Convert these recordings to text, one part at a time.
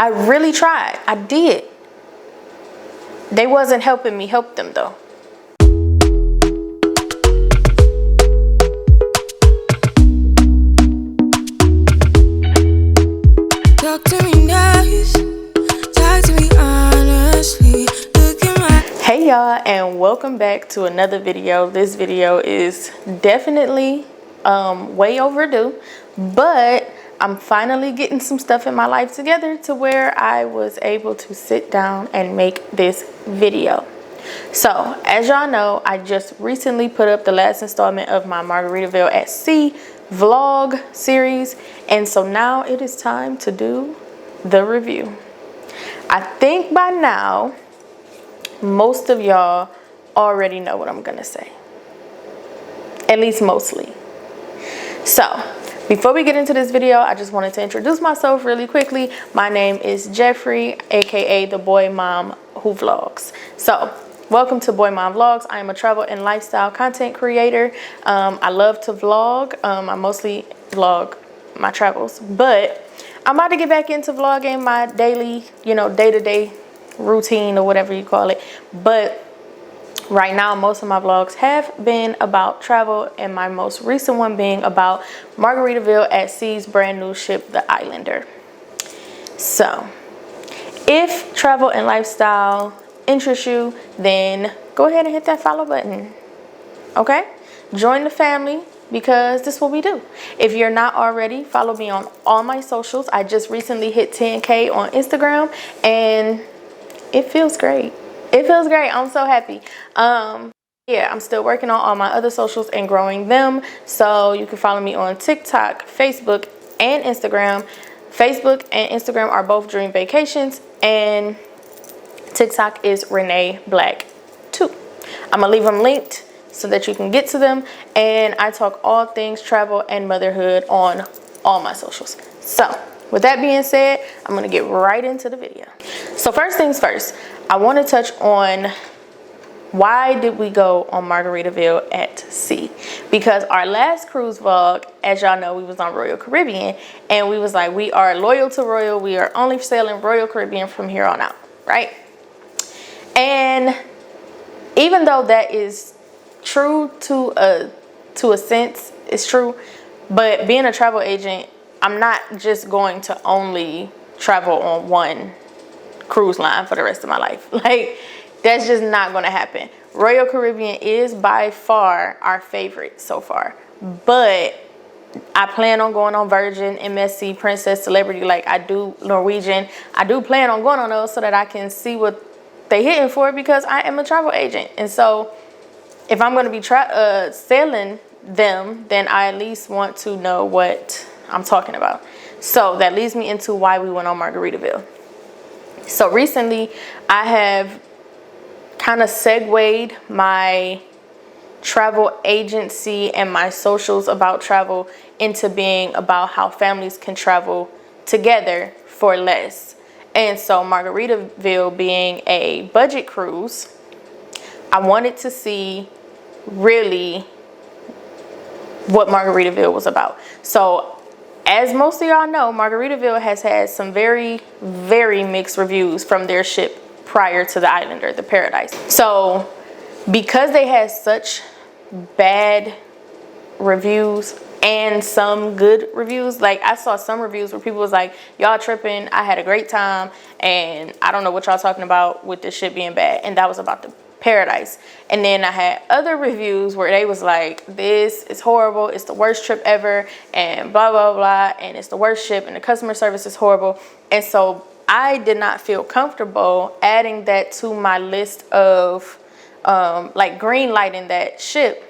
I really tried. I did. They wasn't helping me help them though. Talk to me nice, talk to me honestly. Look in my... Hey y'all, and welcome back to another video. This video is definitely way overdue, but I'm finally getting some stuff in my life together to where I was able to sit down and make this video. So as y'all know, I just recently put up the last installment of my Margaritaville at Sea vlog series, and so now it is time to do the review. I think by now most of y'all already know what I'm gonna say, at least mostly. So before we get into this video, I just wanted to introduce myself really quickly. My name is Jeffrey, aka the Boy Mom Who Vlogs. So welcome to Boy Mom Vlogs. I am a travel and lifestyle content creator. I love to vlog. I mostly vlog my travels, but I'm about to get back into vlogging my daily, day-to-day routine or whatever you call it. But right now, most of my vlogs have been about travel, and my most recent one being about Margaritaville at Sea's brand new ship, the Islander. So if travel and lifestyle interests you, then go ahead and hit that follow button. Okay? Join the family, because this is what we do. If you're not already, follow me on all my socials. I just recently hit 10K on Instagram, and it feels great. It feels great. I'm so happy. Yeah, I'm still working on all my other socials and growing them. So you can follow me on TikTok, Facebook, and Instagram. Facebook and Instagram are both Dream Vacations, and TikTok is Renee Black 2. I'm gonna leave them linked so that you can get to them. And I talk all things travel and motherhood on all my socials. So with that being said, I'm gonna get right into the video. So first things first, I want to touch on why did we go on Margaritaville at Sea? Because our last cruise vlog, as y'all know, we was on Royal Caribbean, and we was like, we are loyal to Royal. We are only sailing Royal Caribbean from here on out, right? And even though that is true to a sense, it's true, but being a travel agent, I'm not just going to only travel on one cruise line for the rest of my life. Like, that's just not going to happen. Royal Caribbean is by far our favorite so far, but I plan on going on Virgin, MSC, Princess, Celebrity. Like, I do Norwegian. I do plan on going on those so that I can see what they hitting for, because I am a travel agent. And so if I'm going to be sailing them, then I at least want to know what I'm talking about. So that leads me into why we went on Margaritaville. So recently I have kind of segued my travel agency and my socials about travel into being about how families can travel together for less. And so Margaritaville being a budget cruise, I wanted to see really what Margaritaville was about. So as most of y'all know, Margaritaville has had some very, very mixed reviews from their ship prior to the Islander, the Paradise. So because they had such bad reviews and some good reviews, like I saw some reviews where people was like, y'all tripping, I had a great time, and I don't know what y'all talking about with this shit being bad. And that was about the Paradise. And then I had other reviews where they was like, this is horrible, it's the worst trip ever, and blah blah blah, and it's the worst ship, and the customer service is horrible. And so I did not feel comfortable adding that to my list of like green lighting that ship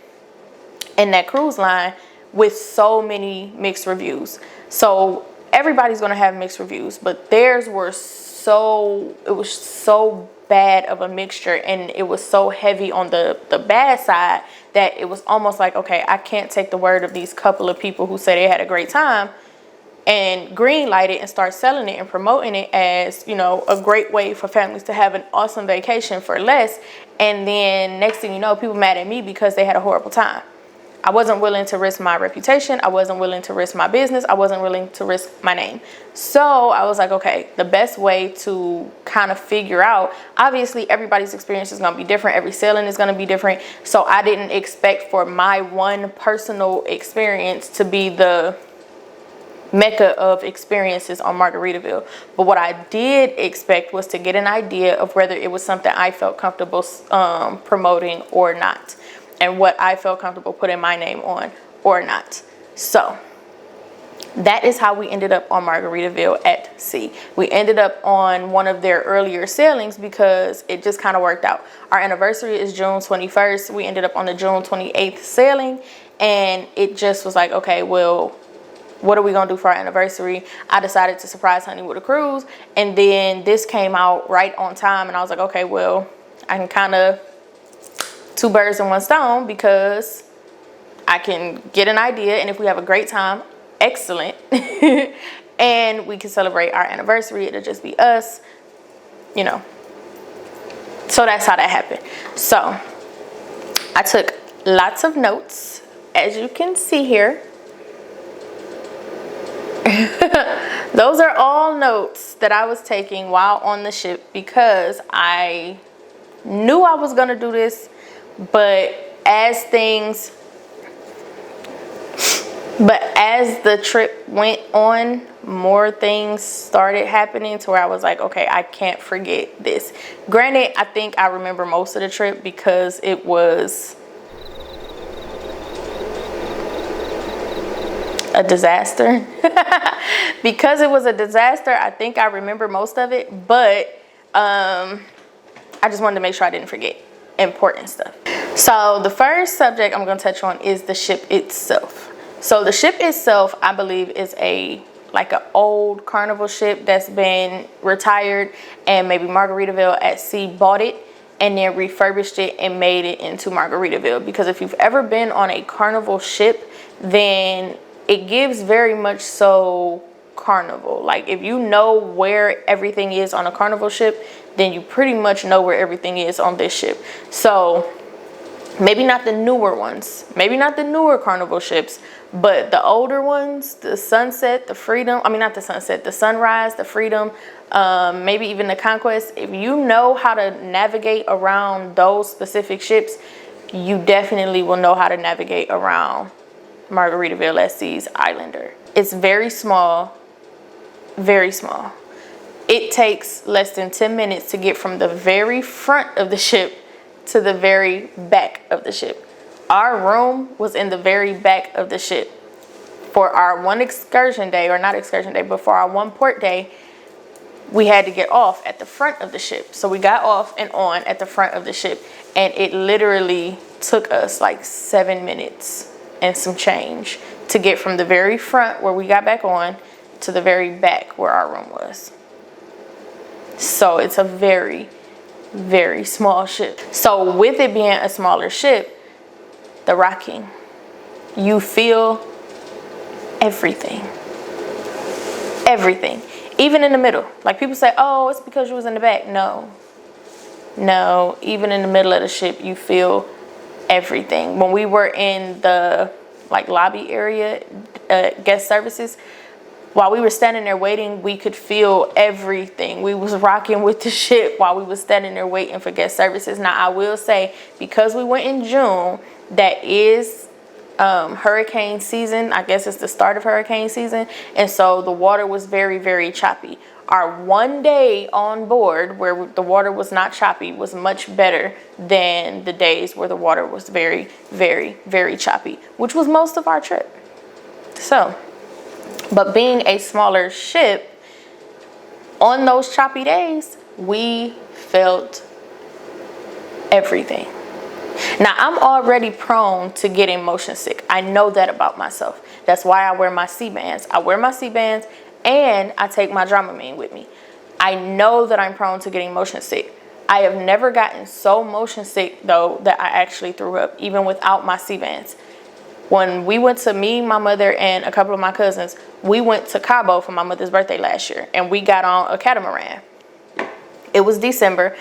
and that cruise line with so many mixed reviews. So everybody's gonna have mixed reviews, but theirs were it was so bad of a mixture, and it was so heavy on the bad side that it was almost like, okay, I can't take the word of these couple of people who say they had a great time and green light it and start selling it and promoting it as, a great way for families to have an awesome vacation for less. And then next thing you know, people mad at me because they had a horrible time. I wasn't willing to risk my reputation. I wasn't willing to risk my business. I wasn't willing to risk my name. So I was like, okay, the best way to kind of figure out, obviously everybody's experience is going to be different. Every sailing is going to be different. So I didn't expect for my one personal experience to be the mecca of experiences on Margaritaville. But what I did expect was to get an idea of whether it was something I felt comfortable promoting or not, and what I felt comfortable putting my name on or not. So that is how we ended up on Margaritaville at Sea. We ended up on one of their earlier sailings because it just kind of worked out. Our anniversary is June 21st. We ended up on the June 28th sailing, and it just was like, okay, well, what are we gonna do for our anniversary? I decided to surprise Honey with a cruise, and then this came out right on time, and I was like, okay, well, I can kind of two birds in one stone, because I can get an idea, and if we have a great time, excellent. And we can celebrate our anniversary. It'll just be us, you know. So that's how that happened. So I took lots of notes, as you can see here. Those are all notes that I was taking while on the ship, because I knew I was gonna do this, but as the trip went on, more things started happening to where I was like, okay, I can't forget this. Granted, I think I remember most of the trip because it was a disaster. Because it was a disaster, I think I remember most of it, but I just wanted to make sure I didn't forget important stuff. So the first subject I'm going to touch on is the ship itself. So the ship itself, I believe, is like an old Carnival ship that's been retired, and maybe Margaritaville at Sea bought it and then refurbished it and made it into Margaritaville. Because if you've ever been on a Carnival ship, then it gives very much so Carnival. Like, if you know where everything is on a Carnival ship, then you pretty much know where everything is on this ship. So maybe not the newer ones, maybe not the newer Carnival ships, but the older ones, the Sunset, the Freedom, I mean, not the Sunset, the Sunrise, the Freedom, maybe even the Conquest. If you know how to navigate around those specific ships, you definitely will know how to navigate around Margaritaville at Sea's Islander. It's very small, very small. It takes less than 10 minutes to get from the very front of the ship to the very back of the ship. Our room was in the very back of the ship. For our one excursion day, or not excursion day, but for our one port day, we had to get off at the front of the ship. So we got off and on at the front of the ship, and it literally took us like 7 minutes and some change to get from the very front where we got back on to the very back where our room was. So it's a very, very small ship. So with it being a smaller ship, the rocking, you feel everything. Everything. Even in the middle. Like, people say, oh, it's because you was in the back. No, even in the middle of the ship, you feel everything. When we were in the like lobby area, guest services, while we were standing there waiting, we could feel everything. We was rocking with the ship while we was standing there waiting for guest services. Now, I will say, because we went in June, that is hurricane season. I guess it's the start of hurricane season, and so the water was very, very choppy. Our one day on board where the water was not choppy was much better than the days where the water was very, very, very choppy, which was most of our trip. So, but being a smaller ship, on those choppy days, we felt everything. Now, I'm already prone to getting motion sick. I know that about myself. That's why I wear my C-bands. I wear my C-bands and I take my Dramamine with me. I know that I'm prone to getting motion sick. I have never gotten so motion sick, though, that I actually threw up, even without my C-bands. When we went to, me, my mother, and a couple of my cousins, we went to Cabo for my mother's birthday last year, and we got on a catamaran. It was December.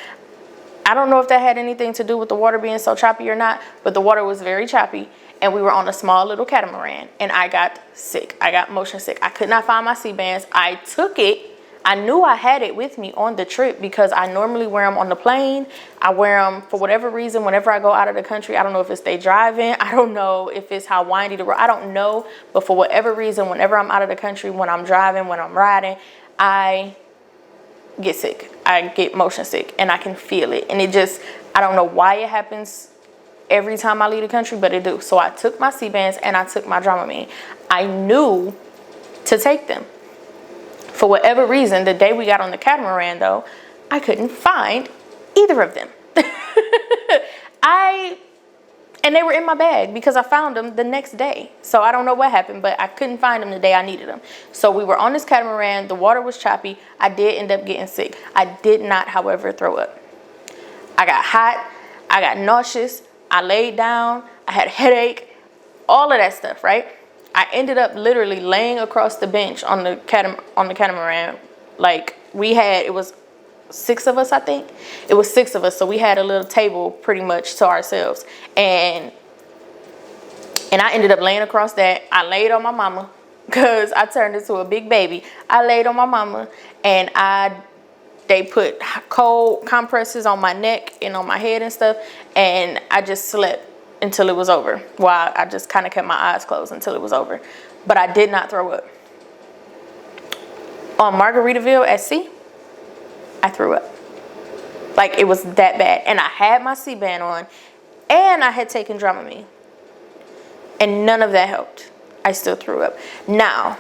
I don't know if that had anything to do with the water being so choppy or not, but the water was very choppy. and we were on a small little catamaran, and I got sick. I got motion sick. I could not find my sea bands. I took it. I knew I had it with me on the trip because I normally wear them on the plane. I wear them for whatever reason whenever I go out of the country. I don't know if it's they driving. I don't know if it's how windy the road. I don't know. But for whatever reason, whenever I'm out of the country, when I'm driving, when I'm riding, I get sick. I get motion sick, and I can feel it. And it just, I don't know why it happens every time I leave the country, but it do. So I took my sea bands and I took my Dramamine. I knew to take them. For whatever reason, the day we got on the catamaran, though, I couldn't find either of them. And they were in my bag because I found them the next day. So I don't know what happened, but I couldn't find them the day I needed them. So we were on this catamaran. The water was choppy. I did end up getting sick. I did not, however, throw up. I got hot. I got nauseous. I laid down. I had a headache. All of that stuff, right? I ended up literally laying across the bench on the catamaran. Like it was 6 of us, I think. It was 6 of us, so we had a little table pretty much to ourselves. And I ended up laying across that. I laid on my mama because I turned into a big baby. I laid on my mama, and they put cold compresses on my neck and on my head and stuff, and I just slept until it was over. Well, I just kind of kept my eyes closed until it was over. But I did not throw up. On Margaritaville at Sea, I threw up. Like, it was that bad. And I had my sea band on, and I had taken Dramamine. And none of that helped. I still threw up. Now,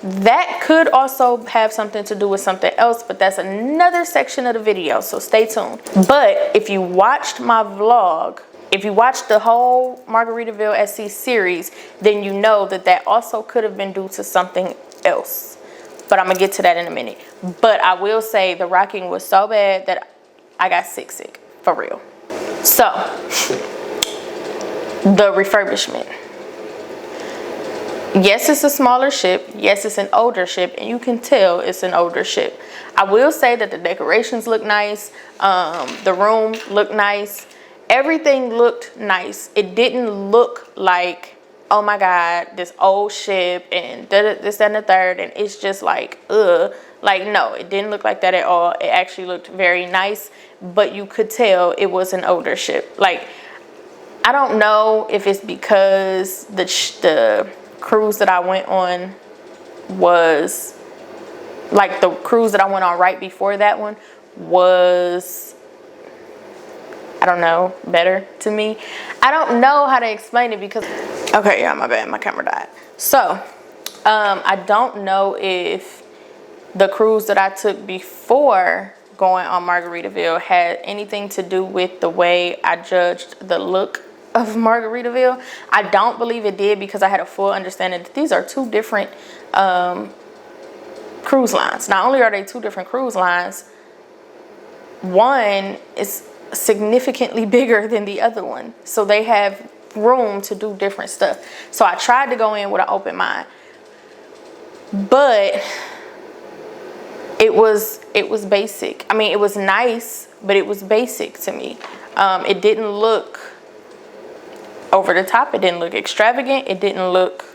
that could also have something to do with something else, but that's another section of the video, so stay tuned. But if you watched my vlog, if you watched the whole Margaritaville at Sea series, then you know that also could have been due to something else. But I'm going to get to that in a minute. But I will say the rocking was so bad that I got sick, for real. So, the refurbishment. Yes, it's a smaller ship. Yes, it's an older ship, and you can tell it's an older ship. I will say that the decorations look nice. The room looked nice. Everything looked nice. It didn't look like, oh my God, this old ship and this, that, and the third, and it's just like, ugh. Like, no, it didn't look like that at all. It actually looked very nice, but you could tell it was an older ship. Like, I don't know if it's because the cruise that I went on was, like, the cruise that I went on right before that one was, I don't know, better to me. I don't know how to explain it because, okay, yeah, my bad, my camera died. So, I don't know if the cruise that I took before going on Margaritaville had anything to do with the way I judged the look of Margaritaville. I don't believe it did because I had a full understanding that these are 2 different cruise lines. Not only are they 2 different cruise lines, one is significantly bigger than the other one, so they have room to do different stuff. So I tried to go in with an open mind, but it was basic. I mean, it was nice, but it was basic to me. It didn't look over the top. It didn't look extravagant. It looked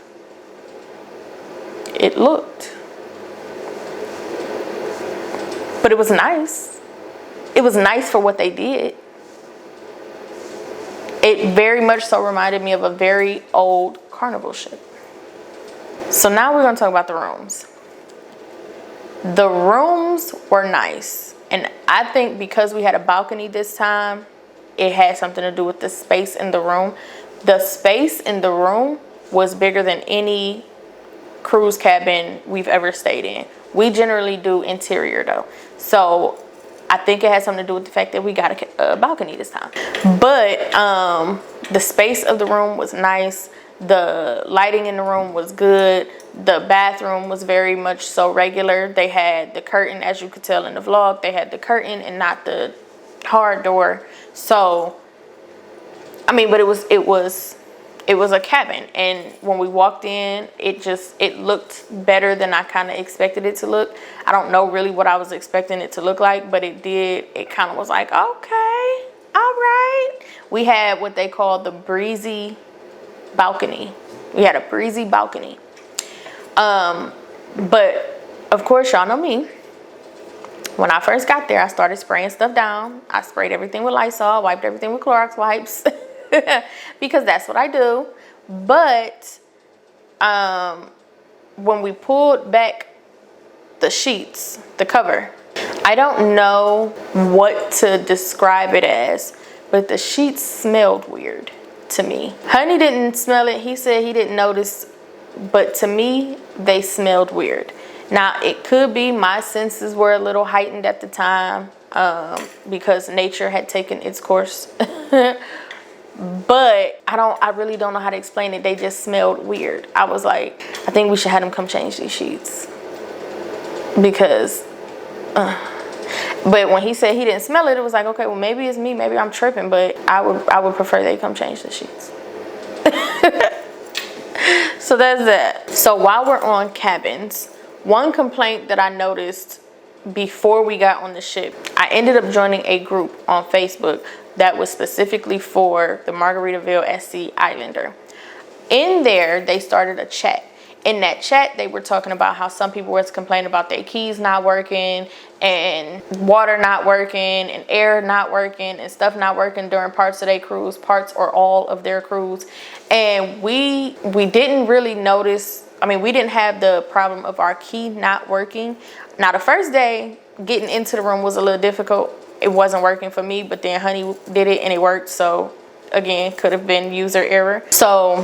but it was nice. It was nice for what they did. It very much so reminded me of a very old Carnival ship. So now we're going to talk about the rooms. The rooms were nice. And I think because we had a balcony this time, it had something to do with the space in the room. The space in the room was bigger than any cruise cabin we've ever stayed in. We generally do interior though. So I think it has something to do with the fact that we got a balcony this time. But the space of the room was nice. The lighting in the room was good. The bathroom was very much so regular. They had the curtain, as you could tell in the vlog. They had the curtain and not the hard door. So, I mean, but it was a cabin. And when we walked in, it looked better than I kind of expected it to look. I don't know really what I was expecting it to look like, but it did. It kind of was like, okay, all right. We had what they call the breezy balcony. We had a breezy balcony. But of course, y'all know me. When I first got there, I started spraying stuff down. I sprayed everything with Lysol, wiped everything with Clorox wipes because that's what I do. But when we pulled back the sheets, the cover, I don't know what to describe it as, but the sheets smelled weird to me. Honey didn't smell it. He said he didn't notice, but to me, they smelled weird. Now, it could be my senses were a little heightened at the time because nature had taken its course. But I really don't know how to explain it. They just smelled weird. I was like, I think we should have them come change these sheets. Because, but when he said he didn't smell it, it was like, okay, well, maybe it's me. Maybe I'm tripping. But I would prefer they come change the sheets. So that's that. So while we're on cabins, one complaint that I noticed before we got on the ship, I ended up joining a group on Facebook that was specifically for the Margaritaville at Sea Islander. In there, they started a chat. In that chat, they were talking about how some people was complaining about their keys not working and water not working and air not working and stuff not working during parts of their cruise, parts or all of their cruise. And we didn't really notice, we didn't have the problem of our key not working. Now, the first day, getting into the room was a little difficult. It wasn't working for me, but then Honey did it and it worked. So again, could have been user error. So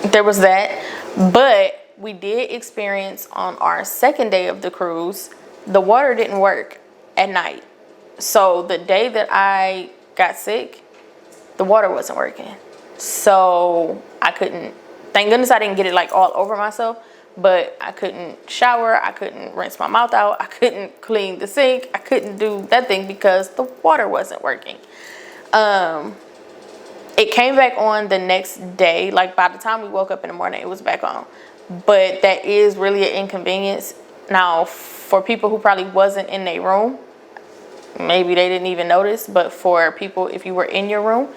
there was that. But we did experience on our second day of the cruise, the water didn't work at night. So the day that I got sick, the water wasn't working. So I couldn't, thank goodness I didn't get it like all over myself, but I couldn't shower. I couldn't rinse my mouth out. I couldn't clean the sink. I couldn't do that thing because the water wasn't working. It came back on the next day. Like by the time we woke up in the morning, it was back on. But that is really an inconvenience. Now, for people who probably wasn't in their room, maybe they didn't even notice. But for people, if you were in your room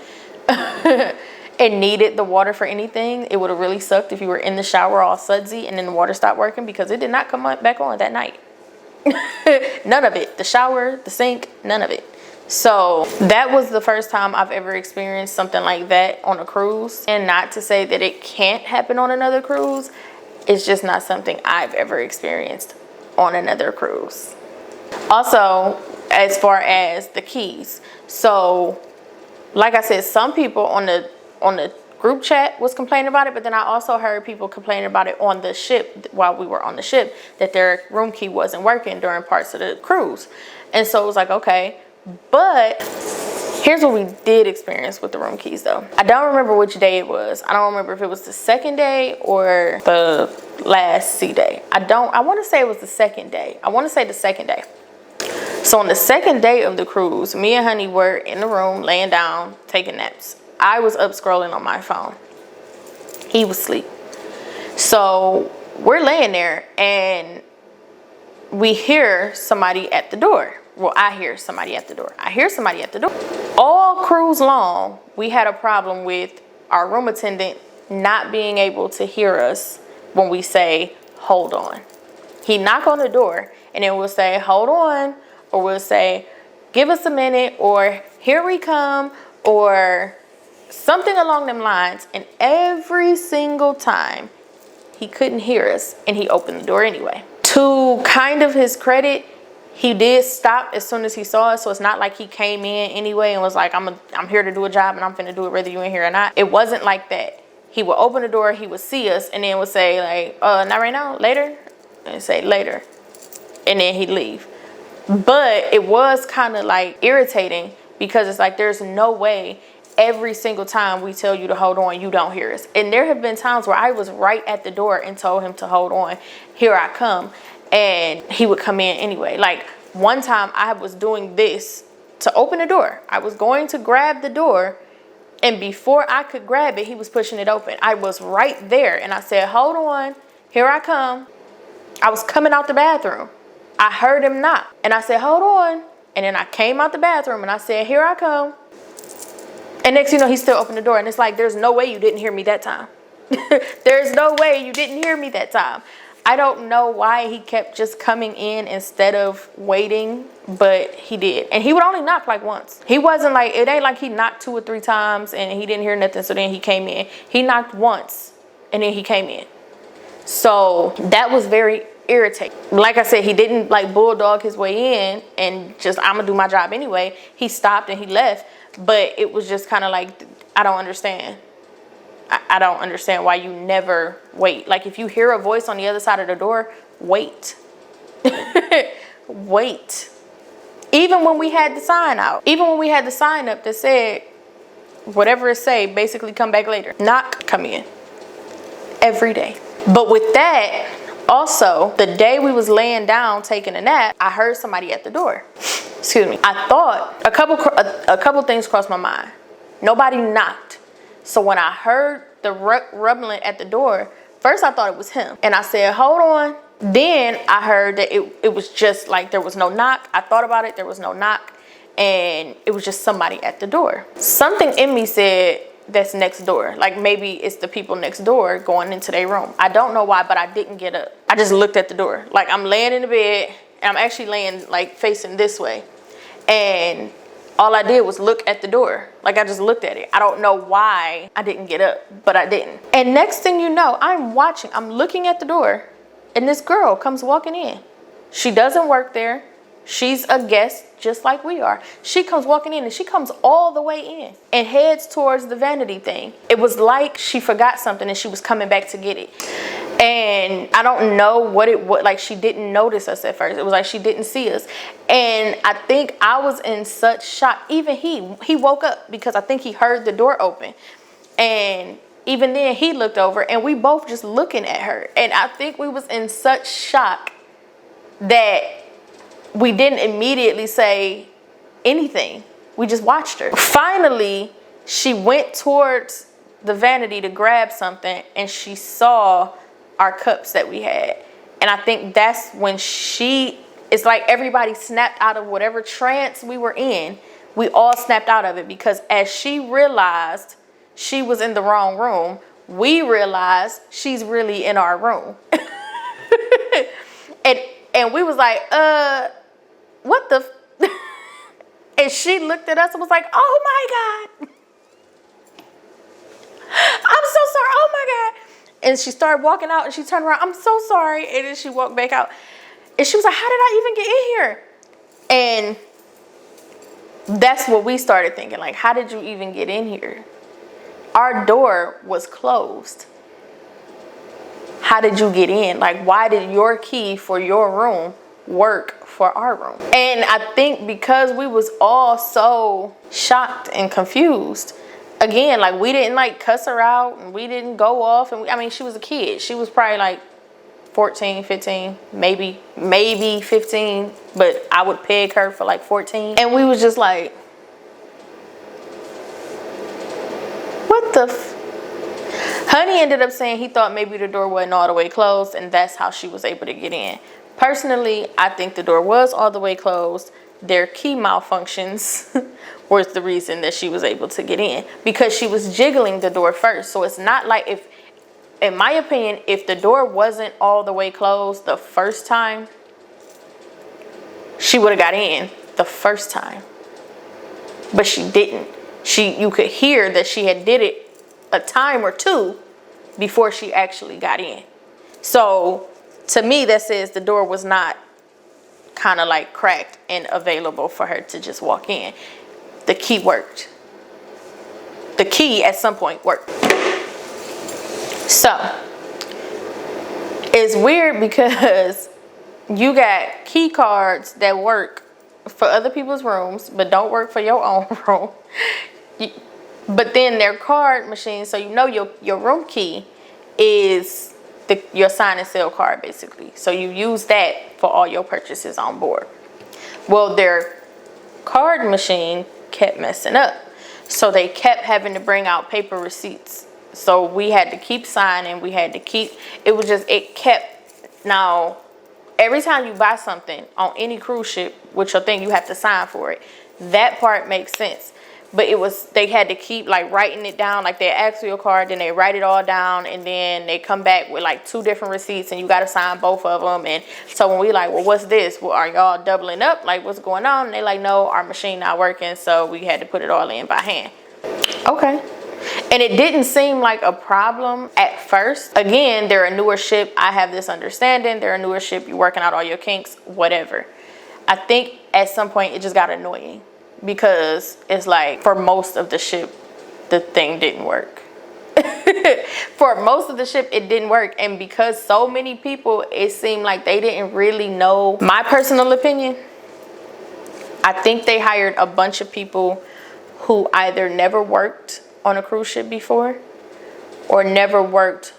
and needed the water for anything, it would have really sucked if you were in the shower all sudsy and then the water stopped working, because it did not come back on that night. None of it. The shower, the sink, none of it. So that was the first time I've ever experienced something like that on a cruise. And not to say that it can't happen on another cruise. It's just not something I've ever experienced on another cruise. Also, as far as the keys. So, like I said, some people on the group chat was complaining about it, but then I also heard people complaining about it on the ship while we were on the ship, that their room key wasn't working during parts of the cruise. And so it was like, okay. But here's what we did experience with the room keys though. I don't remember which day it was. I don't remember if it was the second day or the last sea day. I want to say it was the second day. I want to say the second day. So on the second day of the cruise, me and Honey were in the room laying down, taking naps. I was up scrolling on my phone. He was asleep. So we're laying there and we hear somebody at the door. Well, I hear somebody at the door. All cruise long, we had a problem with our room attendant not being able to hear us when we say, hold on. He knock on the door and then we'll say, hold on. Or we'll say, give us a minute, or here we come, or something along them lines. And every single time he couldn't hear us and he opened the door anyway. To kind of his credit, he did stop as soon as he saw us. So it's not like he came in anyway and was like, I'm here to do a job and I'm finna do it whether you in here or not. It wasn't like that. He would open the door, he would see us, and then would say like, not right now, later. And say later. And then he'd leave. But it was kind of like irritating, because it's like there's no way every single time we tell you to hold on, you don't hear us. And there have been times where I was right at the door and told him to hold on, here I come. And he would come in anyway. Like one time I was doing this to open the door. I was going to grab the door, and before I could grab it, he was pushing it open. I was right there and I said, hold on, here I come. I was coming out the bathroom. I heard him knock and I said, hold on. And then I came out the bathroom and I said, here I come. And next you know, he still opened the door, and it's like, there's no way you didn't hear me that time. There's no way you didn't hear me that time. I don't know why he kept just coming in instead of waiting, but he did. And he would only knock like once. He wasn't like, it ain't like he knocked 2 or 3 times and he didn't hear nothing, so then he came in. He knocked once and then he came in. So that was very irritating. Like I said, he didn't like bulldog his way in and just, I'm gonna do my job anyway. He stopped and he left, but it was just kind of like, I don't understand. I don't understand why you never wait. Like, if you hear a voice on the other side of the door, wait. Wait. Even when we had the sign out. Even when we had the sign up that said, whatever it say, basically come back later. Knock, come in. Every day. But with that, also, the day we was laying down taking a nap, I heard somebody at the door. Excuse me. I thought, a couple things crossed my mind. Nobody knocked. So when I heard the rumbling at the door, first I thought it was him. And I said, hold on. Then I heard that it was just like there was no knock. I thought about it. There was no knock. And it was just somebody at the door. Something in me said, that's next door. Like, maybe it's the people next door going into their room. I don't know why, but I didn't get up. I just looked at the door. Like, I'm laying in the bed and I'm actually laying like facing this way. And all I did was look at the door. Like, I just looked at it. I don't know why I didn't get up, but I didn't. And next thing you know, I'm looking at the door, and this girl comes walking in. She doesn't work there. She's a guest just like we are. She comes walking in, and she comes all the way in and heads towards the vanity thing. It was like she forgot something and she was coming back to get it. And I don't know what it was. Like, she didn't notice us at first. It was like she didn't see us. And I think I was in such shock. Even he woke up because I think he heard the door open. And even then he looked over and we both just looking at her. And I think we was in such shock that we didn't immediately say anything. We just watched her. Finally, she went towards the vanity to grab something and she saw our cups that we had. And I think that's when it's like everybody snapped out of whatever trance we were in. We all snapped out of it because as she realized she was in the wrong room, we realized she's really in our room. and we was like, what the? And she looked at us and was like, oh my God. I'm so sorry. Oh my God. And she started walking out and she turned around. I'm so sorry. And then she walked back out. And she was like, how did I even get in here? And that's what we started thinking. Like, how did you even get in here? Our door was closed. How did you get in? Like, why did your key for your room work for our room? And I think because we was all so shocked and confused, again, like, we didn't like cuss her out and we didn't go off. And I mean, she was a kid. She was probably like 14, 15, maybe 15, but I would peg her for like 14. And we was just like, what the Honey ended up saying he thought maybe the door wasn't all the way closed and that's how she was able to get in. Personally, I think the door was all the way closed. Their key malfunctions was the reason that she was able to get in because she was jiggling the door first. So it's not like if, in my opinion, if the door wasn't all the way closed the first time, she would have got in the first time. But she didn't. You could hear that she had did it a time or two before she actually got in. So to me, that says the door was not kind of like cracked and available for her to just walk in. The key worked. The key at some point worked. So it's weird because you got key cards that work for other people's rooms but don't work for your own room. But then they're card machines, so you know your room key is your sign and sell card, basically. So you use that for all your purchases on board. Well, their card machine kept messing up. So they kept having to bring out paper receipts. So we had to keep signing. It kept, now, every time you buy something on any cruise ship, which I think you have to sign for it, that part makes sense. but they had to keep like writing it down. Like they ask for your card, then they write it all down, and then they come back with like 2 different receipts, and you got to sign both of them. And so when we like, well, what's this? Well, are y'all doubling up? Like, what's going on? And they like, no, our machine not working, so we had to put it all in by hand. Okay. And it didn't seem like a problem at first. Again, they're a newer ship. I have this understanding. They're a newer ship. You're working out all your kinks, whatever. I think at some point it just got annoying because it's like for most of the ship, the thing didn't work. For most of the ship, it didn't work. And because so many people, it seemed like they didn't really know. My personal opinion, I think they hired a bunch of people who either never worked on a cruise ship before or never worked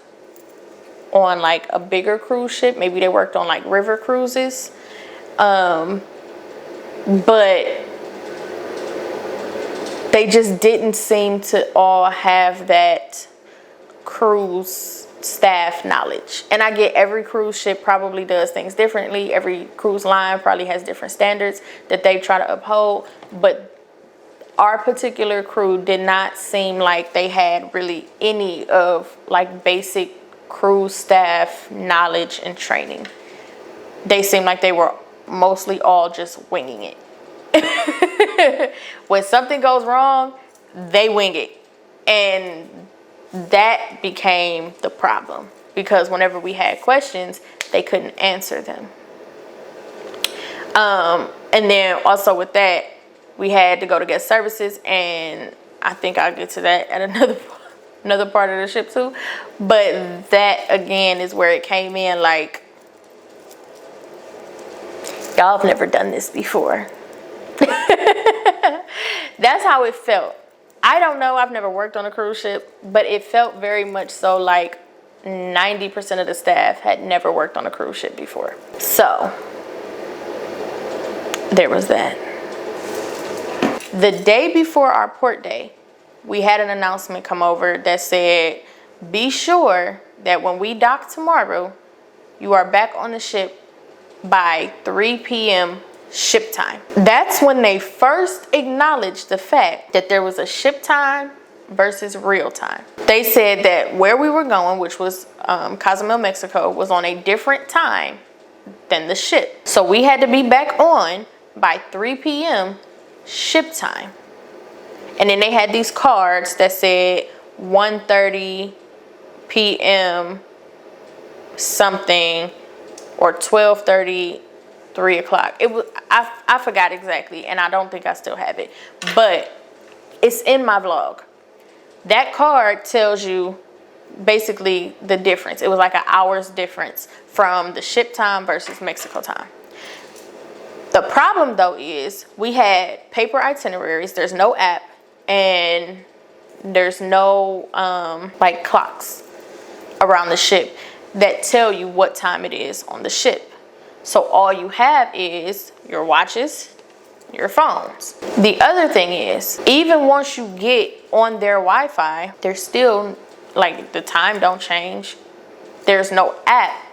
on like a bigger cruise ship. Maybe they worked on like river cruises. But they just didn't seem to all have that cruise staff knowledge. And I get every cruise ship probably does things differently. Every cruise line probably has different standards that they try to uphold. But our particular crew did not seem like they had really any of like basic cruise staff knowledge and training. They seemed like they were mostly all just winging it. When something goes wrong, they wing it. And that became the problem because whenever we had questions, they couldn't answer them. And then also with that, we had to go to guest services, and I think I'll get to that at another part of the ship too. But that again is where it came in like, y'all have never done this before. That's how it felt. I don't know, I've never worked on a cruise ship, but it felt very much so like 90% of the staff had never worked on a cruise ship before. So there was that. The day before our port day, we had an announcement come over that said, be sure that when we dock tomorrow, you are back on the ship by 3 p.m. ship time. That's when they first acknowledged the fact that there was a ship time versus real time. They said that where we were going, which was Cozumel, Mexico, was on a different time than the ship. So we had to be back on by 3 p.m. ship time. And then they had these cards that said 1:30 p.m. something or 12:30, 3 o'clock. It was I forgot exactly, and I don't think I still have it, but it's in my vlog. That card tells you basically the difference. It was like an hour's difference from the ship time versus Mexico time. The problem though is we had paper itineraries. There's no app and there's no like clocks around the ship that tell you what time it is on the ship. So all you have is your watches, your phones. The other thing is, even once you get on their Wi-Fi, there's still like the time don't change. There's no app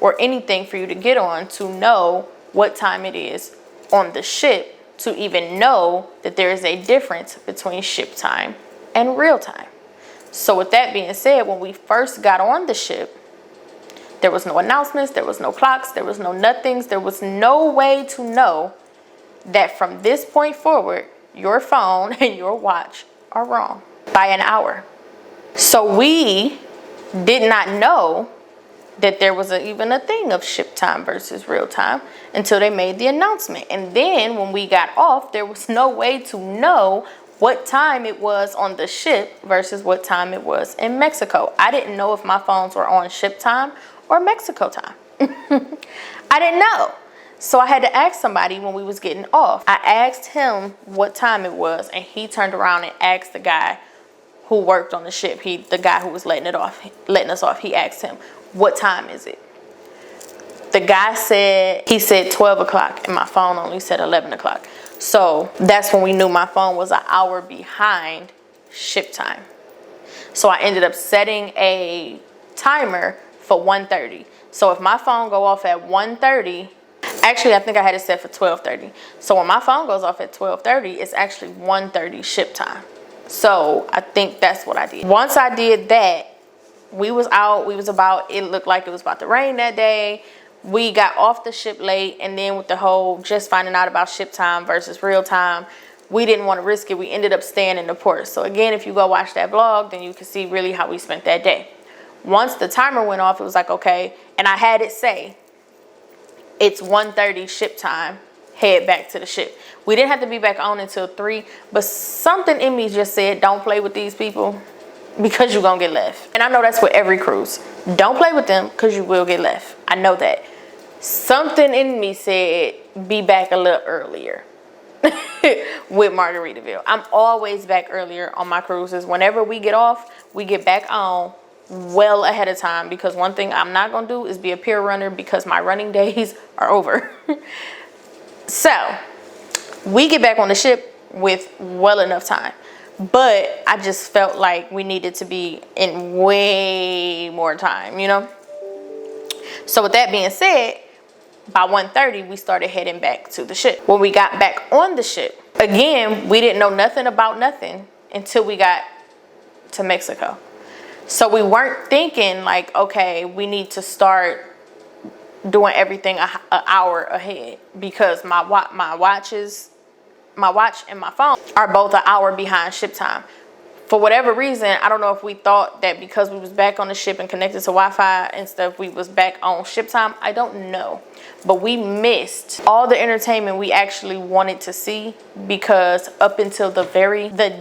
or anything for you to get on to know what time it is on the ship to even know that there is a difference between ship time and real time. So with that being said, when we first got on the ship, there was no announcements, there was no clocks, there was no nothings, there was no way to know that from this point forward, your phone and your watch are wrong by an hour. So we did not know that there was even a thing of ship time versus real time until they made the announcement. And then when we got off, there was no way to know what time it was on the ship versus what time it was in Mexico. I didn't know if my phones were on ship time or Mexico time. I didn't know. So I had to ask somebody when we was getting off. I asked him what time it was, and he turned around and asked the guy who worked on the ship, the guy who was letting us off, he asked him, what time is it? The guy said, he said 12 o'clock, and my phone only said 11 o'clock. So that's when we knew my phone was an hour behind ship time. So I ended up setting a timer for 1:30. So if my phone go off at 1:30, Actually, I think I had it set for 12:30. So when my phone goes off at 12:30, it's actually 1:30 ship time. So I think that's what I did. Once I did that, we was out. It looked like it was about to rain that day. We got off the ship late, and then with the whole just finding out about ship time versus real time, we didn't want to risk it. We ended up staying in the port. So again, if you go watch that vlog, then you can see really how we spent that day. Once the timer went off, it was like, okay, and I had it say, it's 1:30 ship time, head back to the ship. We didn't have to be back on until 3, but something in me just said, don't play with these people because you're gonna get left. And I know that's with every cruise. Don't play with them because you will get left. I know that. Something in me said, be back a little earlier with Margaritaville. I'm always back earlier on my cruises. Whenever we get off, we get back on well ahead of time, because one thing I'm not gonna do is be a pier runner, because my running days are over. So we get back on the ship with well enough time, but I just felt like we needed to be in way more time, you know? So with that being said, by 1:30, we started heading back to the ship. When we got back on the ship, again, we didn't know nothing about nothing until we got to Mexico. So we weren't thinking like, okay, we need to start doing everything an hour ahead, because my watch and my phone are both an hour behind ship time. For whatever reason, I don't know if we thought that because we was back on the ship and connected to Wi-Fi and stuff, we was back on ship time. I don't know. But we missed all the entertainment we actually wanted to see, because up until the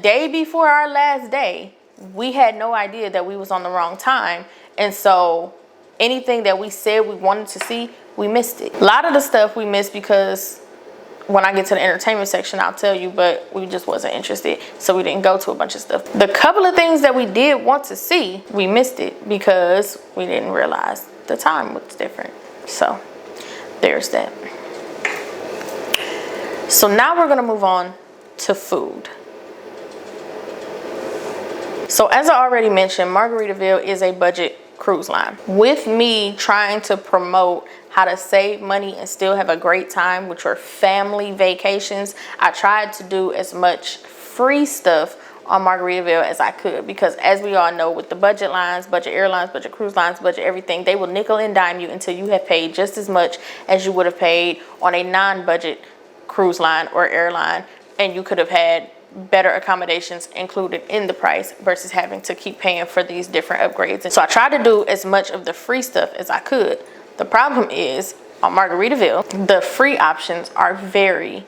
day before our last day, we had no idea that we was on the wrong time. And so anything that we said we wanted to see, we missed it. A lot of the stuff we missed because when I get to the entertainment section, I'll tell you, but we just wasn't interested. So we didn't go to a bunch of stuff. The couple of things that we did want to see, we missed it because we didn't realize the time was different. So there's that. So now we're gonna move on to food. So as I already mentioned, Margaritaville is a budget cruise line. With me trying to promote how to save money and still have a great time with your family vacations, I tried to do as much free stuff on Margaritaville as I could, because as we all know, with the budget lines, budget airlines, budget cruise lines, budget everything, they will nickel and dime you until you have paid just as much as you would have paid on a non-budget cruise line or airline, and you could have had better accommodations included in the price versus having to keep paying for these different upgrades. And so I tried to do as much of the free stuff as I could. The problem is, on Margaritaville, the free options are very,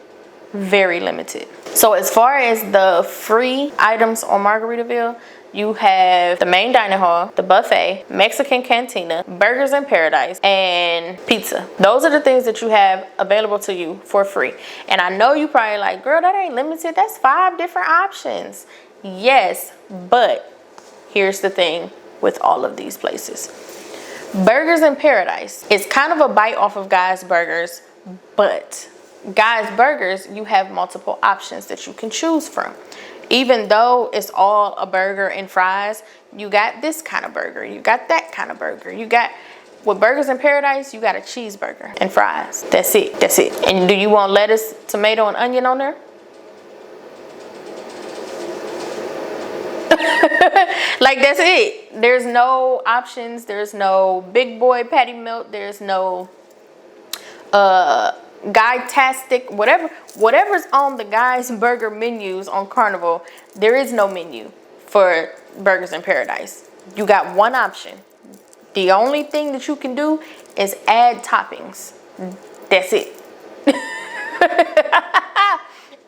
very limited. So as far as the free items on Margaritaville, you have the main dining hall, the buffet, Mexican cantina, burgers in paradise, and pizza. Those are the things that you have available to you for free. And I know you probably like, girl, that ain't limited. That's 5 different options. Yes, but here's the thing with all of these places. Burgers in Paradise is kind of a bite off of Guy's Burgers, but Guy's Burgers, you have multiple options that you can choose from. Even though it's all a burger and fries, you got this kind of burger, you got that kind of burger, you got, with Burgers in Paradise, you got a cheeseburger and fries. That's it, that's it. And do you want lettuce, tomato, and onion on there? Like, that's it. There's no options. There's no big boy patty melt. There's no Guy-tastic, whatever's on the Guy's Burger menus on Carnival, there is no menu for Burgers in Paradise. You got one option. The only thing that you can do is add toppings. That's it.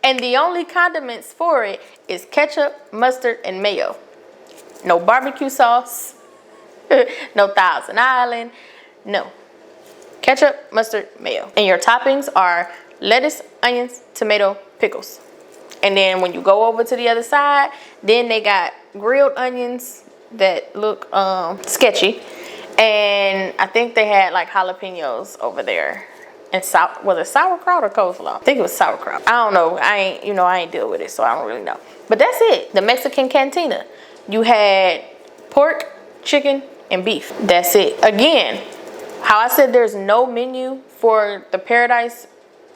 And the only condiments for it is ketchup, mustard, and mayo. No barbecue sauce, no Thousand Island, no. Ketchup, mustard, mayo. And your toppings are lettuce, onions, tomato, pickles. And then when you go over to the other side, then they got grilled onions that look sketchy. And I think they had like jalapenos over there. And was it sauerkraut or coleslaw? I think it was sauerkraut. I don't know. I ain't deal with it, so I don't really know. But that's it. The Mexican cantina. You had pork, chicken, and beef. That's it. Again, how I said there's no menu for the Paradise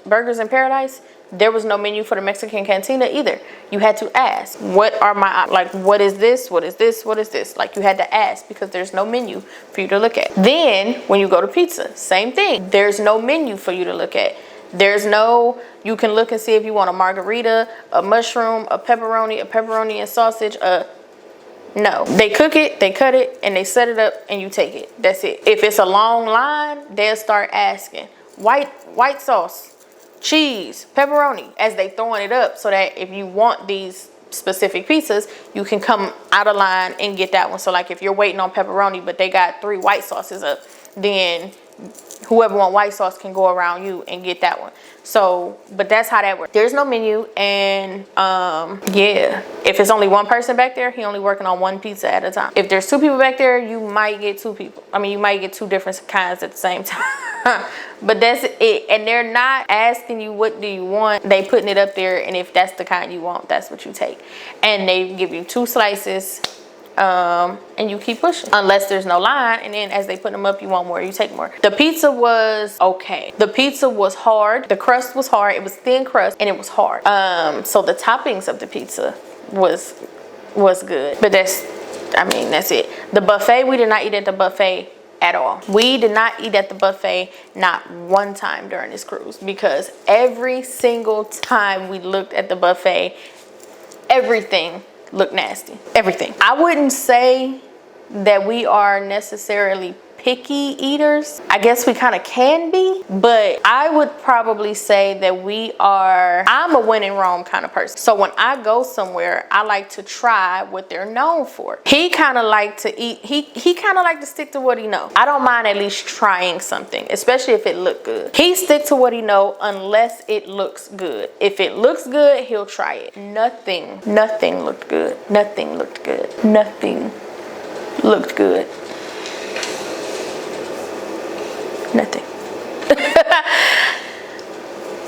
Burgers in Paradise, there was no menu for the Mexican Cantina either. You had to ask, what are my, like, what is this? What is this? What is this? Like, you had to ask because there's no menu for you to look at. Then when you go to pizza, same thing. There's no menu for you to look at. There's no, you can look and see if you want a margarita, a mushroom, a pepperoni and sausage, no. They cook it, they cut it, and they set it up, and you take it. That's it. If it's a long line, they'll start asking, white sauce, cheese, pepperoni, as they throwing it up, so that if you want these specific pizzas, you can come out of line and get that one. So like if you're waiting on pepperoni, but they got 3 white sauces up, then whoever want white sauce can go around you and get that one. So, but that's how that works. There's no menu, and yeah, if it's only one person back there, he only working on 1 pizza at a time. If there's 2 people back there, you might get 2 people. I mean, you might get 2 different kinds at the same time. But that's it. And they're not asking you what do you want. They putting it up there, and if that's the kind you want, that's what you take. And they give you 2 slices. And you keep pushing unless there's no line, and then as they put them up, you want more, you take more. The pizza was okay. The pizza was hard. The crust was hard. It was thin crust, and it was hard. So the toppings of the pizza was good, but that's it. The buffet, we did not eat at the buffet at all. We did not eat at the buffet not one time during this cruise, because every single time we looked at the buffet, everything look nasty. Everything. I wouldn't say that we are necessarily picky eaters. I guess we kind of can be, but I would probably say that I'm a when in Rome kind of person. So when I go somewhere, I like to try what they're known for. He kind of like to eat, he kind of like to stick to what he know. I don't mind at least trying something, especially if it look good. He stick to what he know unless it looks good. If it looks good, he'll try it. Nothing looked good. Nothing looked good. Nothing looked good. Nothing.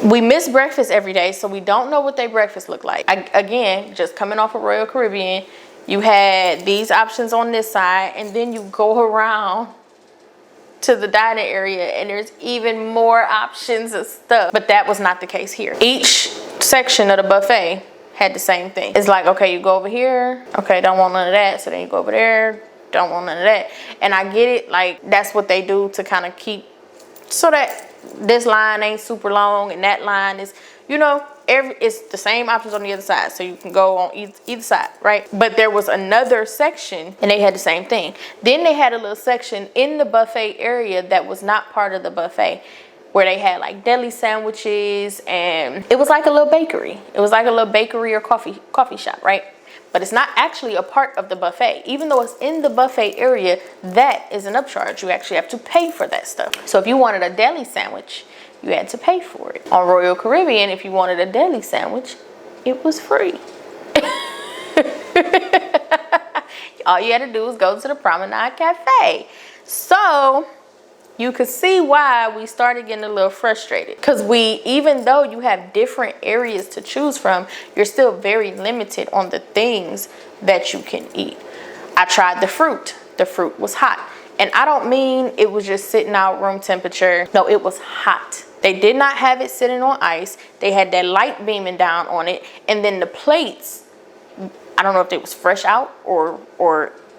We miss breakfast every day, so we don't know what their breakfast look like. Again, just coming off of Royal Caribbean, you had these options on this side, and then you go around to the dining area and there's even more options of stuff. But that was not the case here. Each section of the buffet had the same thing. It's like, okay, you go over here, okay, don't want none of that, so then you go over there, don't want none of that. And I get it, like that's what they do to kind of keep, so that this line ain't super long and that line is, you know, it's the same options on the other side, so you can go on either side, right? But there was another section and they had the same thing. Then they had a little section in the buffet area that was not part of the buffet, where they had like deli sandwiches, and it was like a little bakery. It was like a little bakery or coffee shop, right? But it's not actually a part of the buffet. Even though it's in the buffet area, that is an upcharge. You actually have to pay for that stuff. So if you wanted a deli sandwich, you had to pay for it. On Royal Caribbean, if you wanted a deli sandwich, it was free. All you had to do was go to the Promenade Cafe. So you could see why we started getting a little frustrated, because even though you have different areas to choose from, you're still very limited on the things that you can eat. I tried the fruit. The fruit was hot. And I don't mean it was just sitting out room temperature. No, it was hot. They did not have it sitting on ice. They had that light beaming down on it. And then the plates, I don't know if they was fresh out or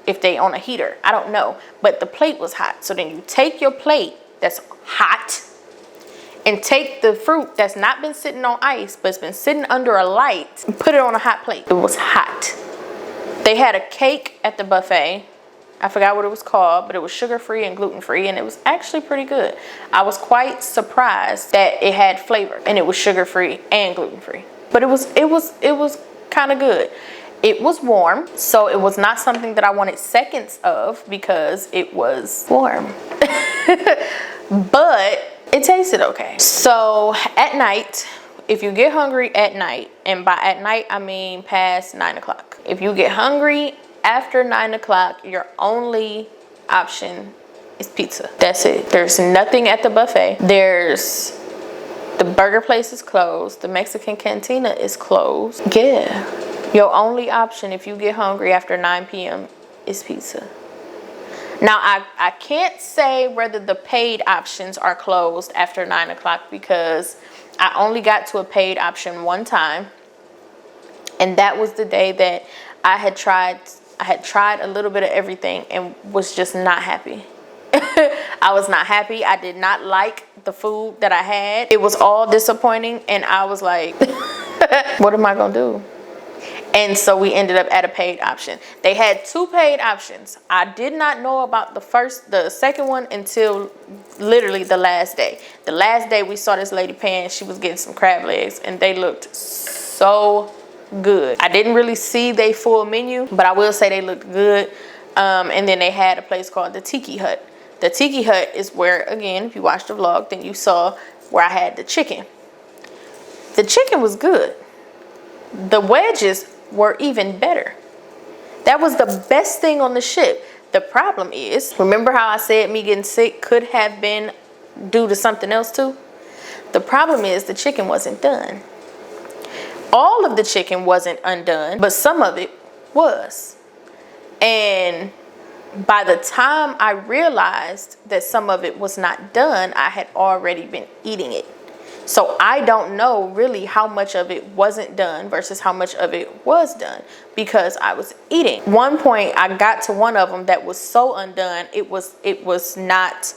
if they on a heater, I don't know, but the plate was hot. So then you take your plate that's hot and take the fruit that's not been sitting on ice, but it's been sitting under a light, and put it on a hot plate. It was hot. They had a cake at the buffet. I forgot what it was called, but it was sugar-free and gluten-free, and it was actually pretty good. I was quite surprised that it had flavor, and it was sugar-free and gluten-free. But it was kind of good. It was warm, so it was not something that I wanted seconds of because it was warm. But it tasted okay. So at night, if you get hungry at night, and by at night I mean past 9 o'clock. If you get hungry after 9 o'clock, your only option is pizza. That's it. There's nothing at the buffet. The burger place is closed. The Mexican Cantina is closed. Yeah. Your only option if you get hungry after 9 p.m. is pizza. Now, I can't say whether the paid options are closed after 9 o'clock because I only got to a paid option one time. And that was the day that I had tried a little bit of everything and was just not happy. I was not happy. I did not like the food that I had. It was all disappointing. And I was like, what am I going to do? And so we ended up at a paid option. They had 2 paid options. I did not know about the second one until literally the last day. The last day we saw this lady paying, she was getting some crab legs and they looked so good. I didn't really see their full menu, but I will say they looked good. And then they had a place called the Tiki Hut. The Tiki Hut is where, again, if you watched the vlog, then you saw where I had the chicken. The chicken was good. The wedges were even better. That was the best thing on the ship. The problem is, remember how I said me getting sick could have been due to something else too? The problem is the chicken wasn't done. All of the chicken wasn't undone, but some of it was. And by the time I realized that some of it was not done, I had already been eating it. So I don't know really how much of it wasn't done versus how much of it was done because I was eating. One point I got to one of them that was so undone, it was not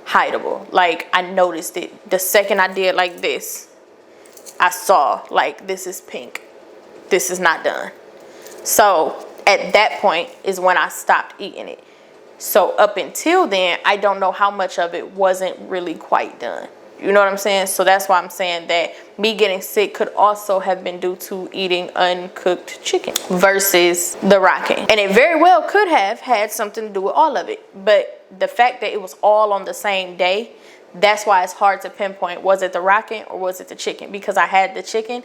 hideable. Like I noticed it. The second I did like this, I saw like this is pink. This is not done. So at that point is when I stopped eating it. So up until then, I don't know how much of it wasn't really quite done. You know what I'm saying? So that's why I'm saying that me getting sick could also have been due to eating uncooked chicken versus the rocking. And it very well could have had something to do with all of it. But the fact that it was all on the same day, that's why it's hard to pinpoint, was it the rocking or was it the chicken? Because I had the chicken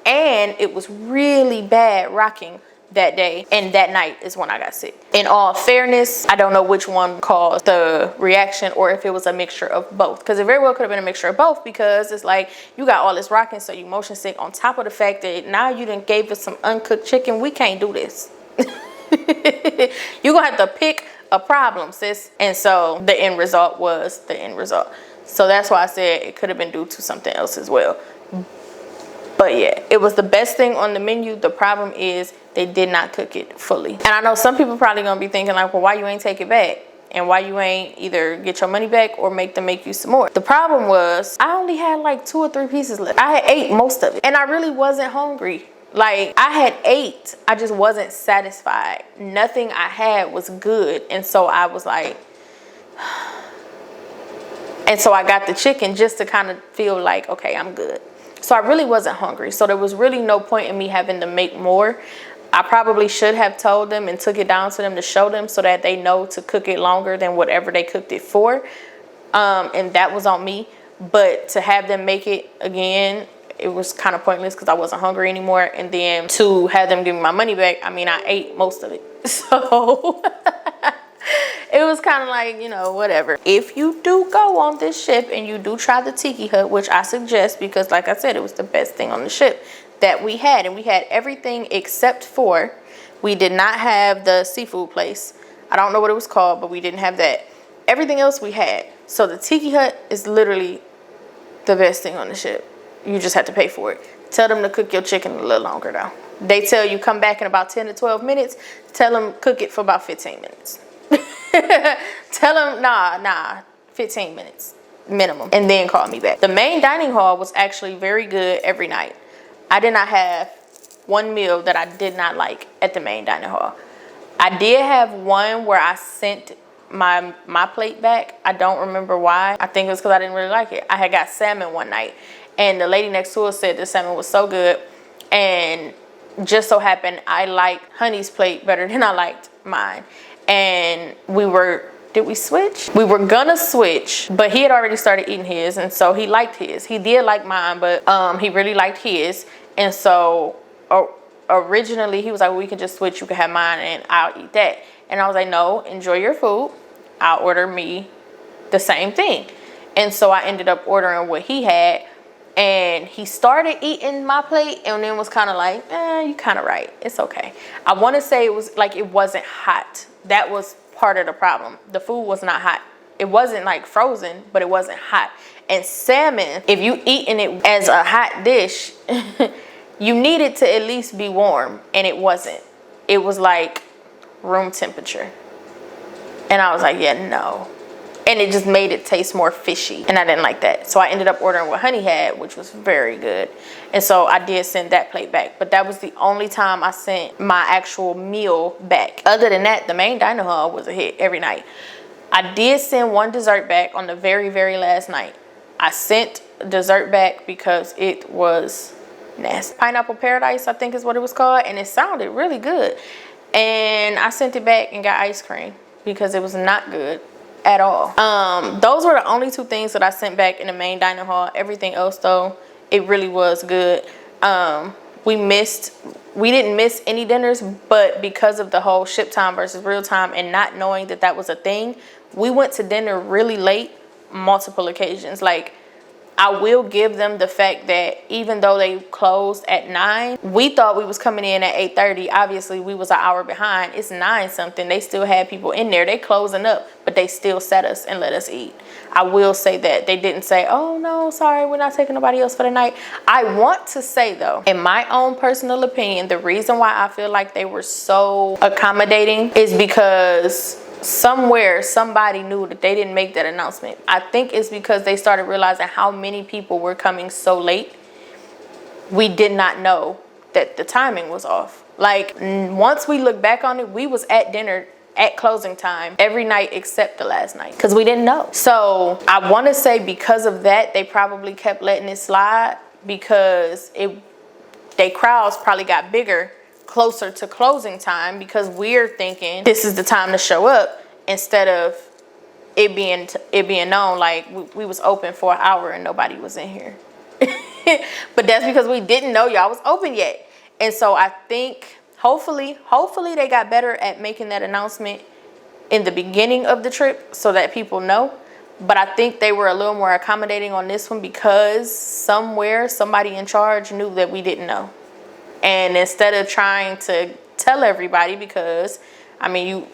and it was really bad rocking that day, and that night is when I got sick. In all fairness, I don't know which one caused the reaction or if it was a mixture of both, because it very well could have been a mixture of both, because it's like you got all this rocking, so you motion sick on top of the fact that now you done gave us some uncooked chicken. We can't do this. You're gonna have to pick a problem, sis. And so the end result was the end result. So that's why I said it could have been due to something else as well. But yeah, it was the best thing on the menu. The problem is they did not cook it fully. And I know some people probably gonna be thinking like, well, why you ain't take it back? And why you ain't either get your money back or make them make you some more? The problem was I only had like 2 or 3 pieces left. I had ate most of it and I really wasn't hungry. Like I had ate, I just wasn't satisfied. Nothing I had was good. And so I was like, and so I got the chicken just to kind of feel like, okay, I'm good. So I really wasn't hungry. So there was really no point in me having to make more. I probably should have told them and took it down to them to show them so that they know to cook it longer than whatever they cooked it for. And that was on me. But to have them make it again, it was kind of pointless because I wasn't hungry anymore. And then to have them give me my money back, I mean, I ate most of it. So it was kind of like, you know, whatever. If you do go on this ship and you do try the Tiki Hut, which I suggest because like I said, it was the best thing on the ship that we had. And we had everything except for, we did not have the seafood place. I don't know what it was called, but we didn't have that. Everything else we had. So the Tiki Hut is literally the best thing on the ship. You just have to pay for it. Tell them to cook your chicken a little longer though. They tell you come back in about 10 to 12 minutes. Tell them cook it for about 15 minutes. Tell them, nah, 15 minutes minimum, and then call me back. The main dining hall was actually very good every night. I did not have one meal that I did not like at the main dining hall. I did have one where I sent my plate back. I don't remember why. I think it was because I didn't really like it. I had got salmon one night, and the lady next to us said the salmon was so good, and just so happened I liked Honey's plate better than I liked mine. And did we switch? We were gonna switch, but he had already started eating his, and so he liked his. He did like mine, but he really liked his. And so originally he was like, well, we can just switch, you can have mine and I'll eat that. And I was like, no, enjoy your food. I'll order me the same thing. And so I ended up ordering what he had, and he started eating my plate and then was kind of like, you kind of right, it's okay. I want to say it was like, it wasn't hot. That was part of the problem. The food was not hot. It wasn't like frozen, but it wasn't hot. And salmon, if you eating it as a hot dish, you need it to at least be warm, and it wasn't. It was like room temperature. And I was like, yeah, no. And it just made it taste more fishy, and I didn't like that. So I ended up ordering what Honey had, which was very good. And so I did send that plate back, but that was the only time I sent my actual meal back. Other than that, the main dining hall was a hit every night. I did send one dessert back on the very, very last night. I sent dessert back because it was nasty. Pineapple Paradise, I think is what it was called, and it sounded really good. And I sent it back and got ice cream because it was not good at all. Those were the only two things that I sent back in the main dining hall. Everything else though, it really was good. We didn't miss any dinners, but because of the whole ship time versus real time and not knowing that that was a thing, we went to dinner really late, multiple occasions. Like, I will give them the fact that even though they closed at 9, we thought we was coming in at 8:30. Obviously, we was an hour behind. It's 9 something. They still had people in there. They closing up, but they still sat us and let us eat. I will say that. They didn't say, oh no, sorry, we're not taking nobody else for the night. I want to say though, in my own personal opinion, the reason why I feel like they were so accommodating is because somewhere somebody knew that they didn't make that announcement. I think it's because they started realizing how many people were coming so late. We did not know that the timing was off. Like, once we look back on it, we was at dinner at closing time every night except the last night because we didn't know. So I want to say because of that, they probably kept letting it slide because they crowds probably got bigger closer to closing time because we're thinking this is the time to show up instead of it being known like we was open for an hour and nobody was in here. But that's because we didn't know y'all was open yet. And so I think hopefully they got better at making that announcement in the beginning of the trip so that people know. But I think they were a little more accommodating on this one because somewhere somebody in charge knew that we didn't know. And instead of trying to tell everybody, because I mean,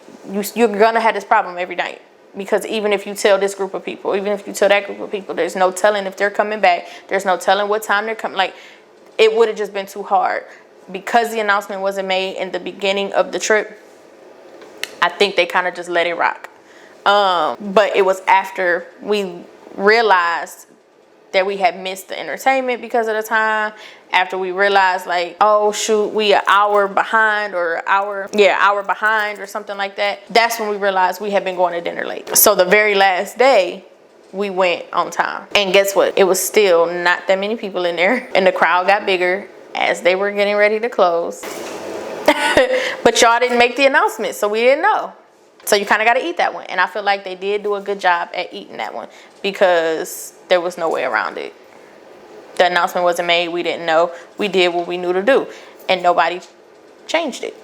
you're gonna have this problem every night, because even if you tell this group of people, even if you tell that group of people, there's no telling if they're coming back. There's no telling what time they're coming. Like, it would have just been too hard because the announcement wasn't made in the beginning of the trip. I think they kind of just let it rock. But it was after we realized that we had missed the entertainment because of the time, after we realized like, oh shoot, we an hour behind or hour behind or something like that. That's when we realized we had been going to dinner late. So the very last day we went on time, and guess what? It was still not that many people in there, and the crowd got bigger as they were getting ready to close. But y'all didn't make the announcement, so we didn't know. So you kind of got to eat that one. And I feel like they did do a good job at eating that one because there was no way around it. The announcement wasn't made. We didn't know. We did what we knew to do. And nobody changed it.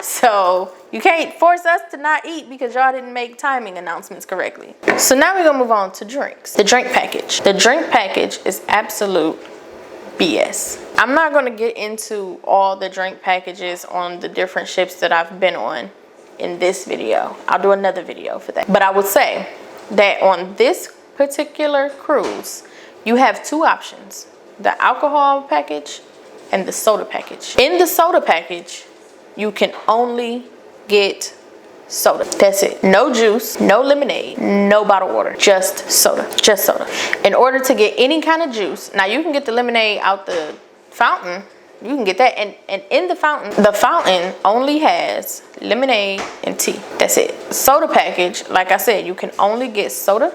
So you can't force us to not eat because y'all didn't make timing announcements correctly. So now we're going to move on to drinks. The drink package. The drink package is absolute BS. I'm not going to get into all the drink packages on the different ships that I've been on in this video. I'll do another video for that. But I would say that on this particular cruise, you have two options: the alcohol package and the soda package. In the soda package, you can only get soda. That's it. No juice, no lemonade, no bottled water, just soda. Just soda. In order to get any kind of juice, now you can get the lemonade out the fountain. You can get that, and in the fountain only has lemonade and tea. That's it. Soda package, like I said, you can only get soda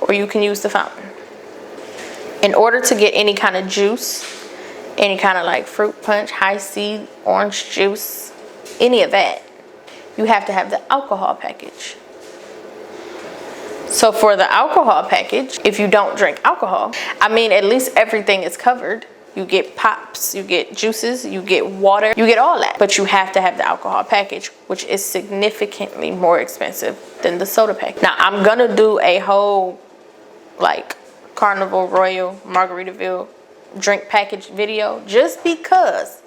or you can use the fountain. In order to get any kind of juice, any kind of like fruit punch, high C, orange juice, any of that, you have to have the alcohol package. So for the alcohol package, if you don't drink alcohol, I mean, at least everything is covered. You get pops, you get juices, you get water, you get all that. But you have to have the alcohol package, which is significantly more expensive than the soda package. Now, I'm gonna do a whole like Carnival Royal Margaritaville drink package video just because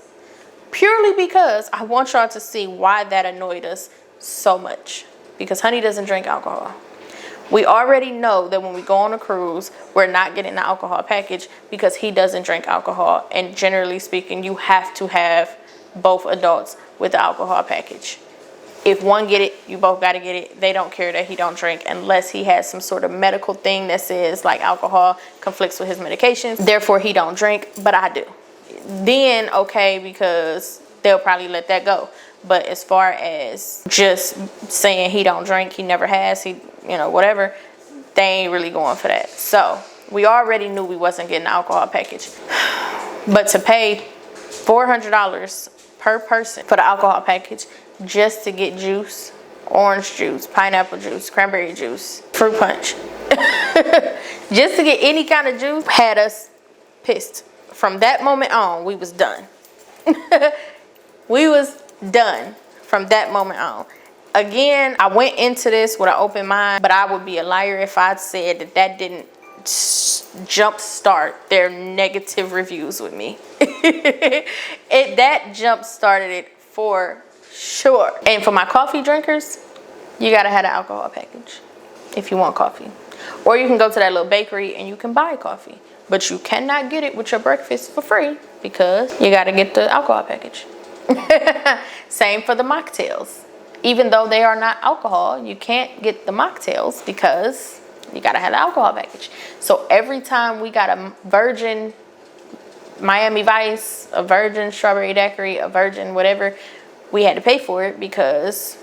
purely because I want y'all to see why that annoyed us so much. Because Honey doesn't drink alcohol. We already know that when we go on a cruise, we're not getting the alcohol package because he doesn't drink alcohol. And generally speaking, you have to have both adults with the alcohol package. If one get it, you both got to get it. They don't care that he don't drink unless he has some sort of medical thing that says like alcohol conflicts with his medications. Therefore, he don't drink, but I do. Then, okay, because they'll probably let that go. But as far as just saying he don't drink, he never has, he, you know, whatever, they ain't really going for that. So we already knew we wasn't getting the alcohol package. But to pay $400 per person for the alcohol package just to get juice, orange juice, pineapple juice, cranberry juice, fruit punch, just to get any kind of juice, had us pissed. From that moment on, we was done. We was done from that moment on. Again, I went into this with an open mind, but I would be a liar if I said that that didn't jump start their negative reviews with me. That jump started it for sure. And for my coffee drinkers, you gotta have the alcohol package if you want coffee. Or you can go to that little bakery and you can buy coffee. But you cannot get it with your breakfast for free because you gotta get the alcohol package. Same for the mocktails. Even though they are not alcohol, you can't get the mocktails because you gotta have the alcohol package. So every time we got a virgin Miami Vice, a virgin strawberry daiquiri, a virgin whatever, we had to pay for it because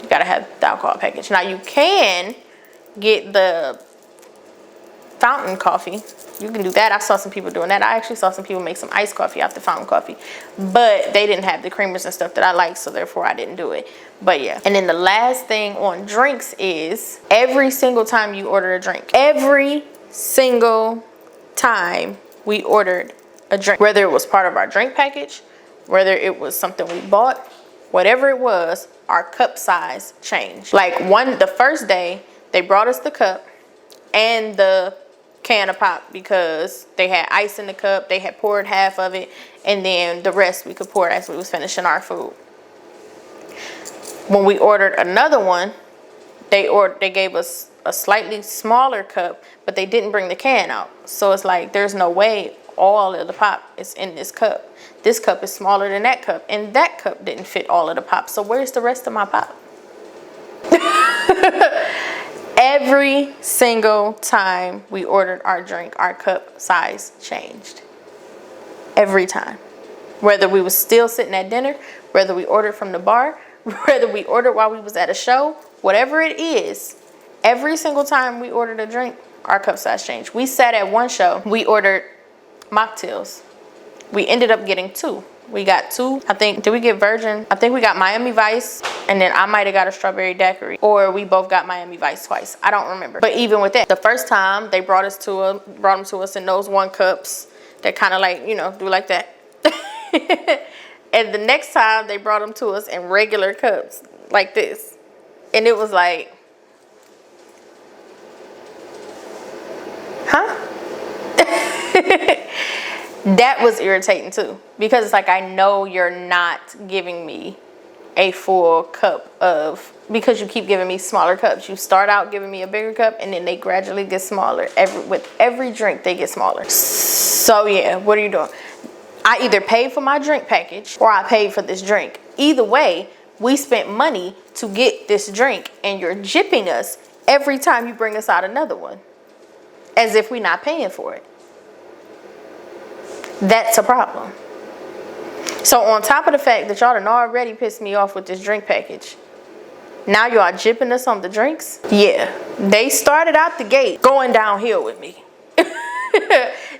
you gotta have the alcohol package. Now you can get the fountain coffee. You can do that. I saw some people doing that. I actually saw some people make some iced coffee out the fountain coffee, but they didn't have the creamers and stuff that I like, so therefore I didn't do it. But yeah. And then the last thing on drinks is every single time you order a drink, every single time we ordered a drink, whether it was part of our drink package, whether it was something we bought, whatever it was, our cup size changed. Like the first day they brought us the cup and the can of pop because they had ice in the cup. They had poured half of it, and then the rest we could pour as we was finishing our food. When we ordered another one, they gave us a slightly smaller cup, but they didn't bring the can out. So it's like there's no way all of the pop is in this cup. This cup is smaller than that cup, and that cup didn't fit all of the pop. So where's the rest of my pop? Every single time we ordered our drink, our cup size changed. Every time. Whether we was still sitting at dinner, whether we ordered from the bar, whether we ordered while we was at a show, whatever it is, every single time we ordered a drink, our cup size changed. We sat at one show, we ordered mocktails. We ended up getting two. We got two. I think, did we get virgin? I think we got Miami Vice, and then I might have got a strawberry daiquiri, or we both got Miami Vice twice. I don't remember. But even with that, the first time they brought them to us in those one cups that kind of like, you know, do like that. And the next time they brought them to us in regular cups like this, and it was like, huh? That was irritating too, because it's like, I know you're not giving me a full cup of, because you keep giving me smaller cups. You start out giving me a bigger cup, and then they gradually get smaller. With every drink, they get smaller. So yeah, what are you doing? I either paid for my drink package or I paid for this drink. Either way, we spent money to get this drink, and you're gypping us every time you bring us out another one, as if we're not paying for it. That's a problem. So on top of the fact that y'all done already pissed me off with this drink package, now y'all gypping us on the drinks? Yeah, they started out the gate going downhill with me.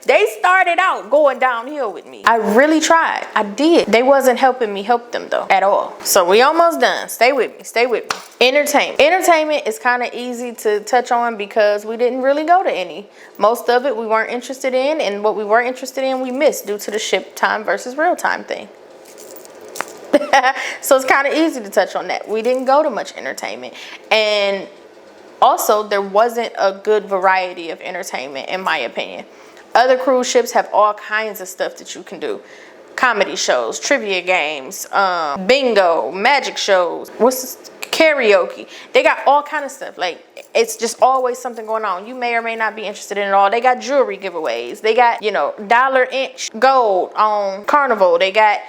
They started out going downhill with me. I really tried. I did. They wasn't helping me help them though at all. So we almost done. Stay with me. Stay with me. Entertainment. Entertainment is kind of easy to touch on because we didn't really go to any. Most of it we weren't interested in, and what we were interested in we missed due to the ship time versus real time thing. So it's kind of easy to touch on that. We didn't go to much entertainment, and also there wasn't a good variety of entertainment in my opinion. Other cruise ships have all kinds of stuff that you can do. comedy shows, trivia games, bingo, magic shows, karaoke. They got all kind of stuff. Like, it's just always something going on. You may or may not be interested in it all. They got jewelry giveaways. They got, you know, dollar inch gold on Carnival. They got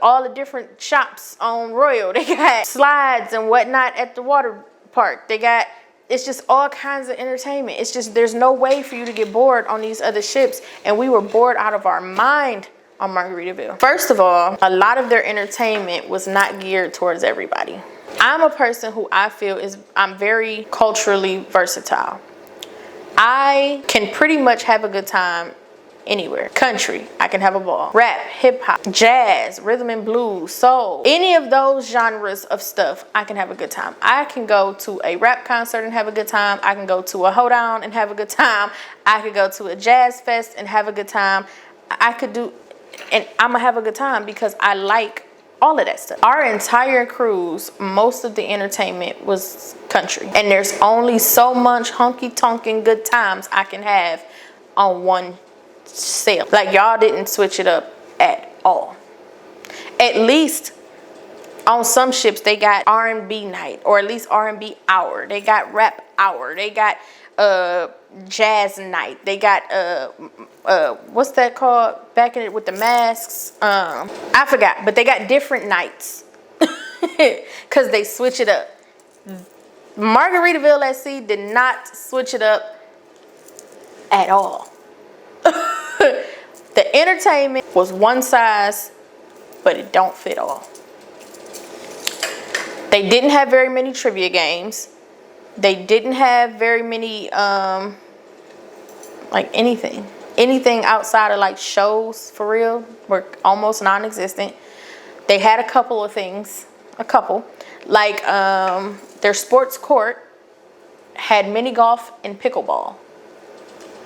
all the different shops on Royal. They got slides and whatnot at the water park. They got, it's just all kinds of entertainment. It's just, there's no way for you to get bored on these other ships. And we were bored out of our mind on Margaritaville. First of all, a lot of their entertainment was not geared towards everybody. I'm a person who I feel I'm very culturally versatile. I can pretty much have a good time anywhere. Country, I can have a ball. Rap, hip hop, jazz, rhythm and blues, soul. Any of those genres of stuff, I can have a good time. I can go to a rap concert and have a good time. I can go to a hoedown and have a good time. I could go to a jazz fest and have a good time. I could do, and I'm gonna have a good time because I like all of that stuff. Our entire cruise, most of the entertainment was country. And there's only so much honky-tonkin' good times I can have on one sail. Like, y'all didn't switch it up at all. At least on some ships, they got R&B night, or at least R&B hour. They got rap hour. They got jazz night. They got what's that called back in it with the masks? I forgot, but they got different nights because they switch it up. Margaritaville at Sea did not switch it up at all. The entertainment was one size, but it don't fit all. They didn't have very many trivia games. They didn't have very many, like anything outside of like shows for real were almost non-existent. They had a couple of things, like their sports court had mini golf and pickleball.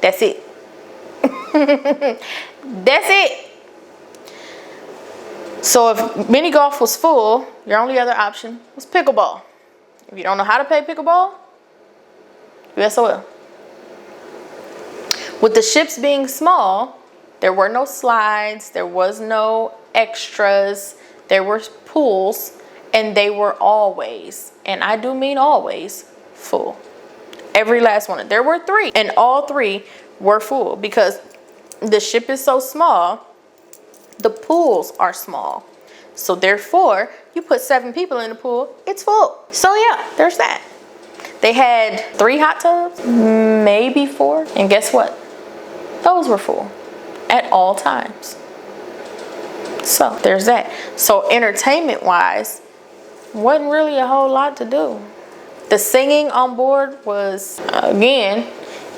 That's it. That's it. So if mini golf was full, your only other option was pickleball. If you don't know how to play pickleball, you SOL. With the ships being small, there were no slides, there was no extras, there were pools, and they were always, and I do mean always, full. Every last one. There were 3, and all 3 were full because the ship is so small, the pools are small. So therefore, you put 7 people in the pool, it's full. So yeah, there's that. They had 3 hot tubs, maybe 4. And guess what? Those were full at all times. So there's that. So entertainment wise, wasn't really a whole lot to do. The singing on board was, again,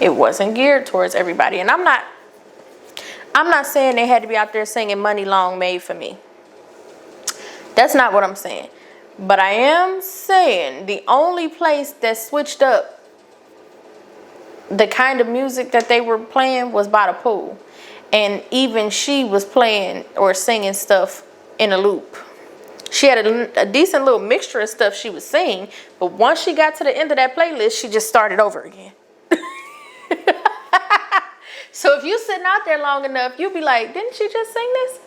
it wasn't geared towards everybody. And I'm not saying they had to be out there singing Money Long Made for Me. That's not what I'm saying. But I am saying the only place that switched up the kind of music that they were playing was by the pool. And even she was playing or singing stuff in a loop. She had a decent little mixture of stuff she was singing, but once she got to the end of that playlist, she just started over again. So if you sitting out there long enough, you'll be like, didn't she just sing this?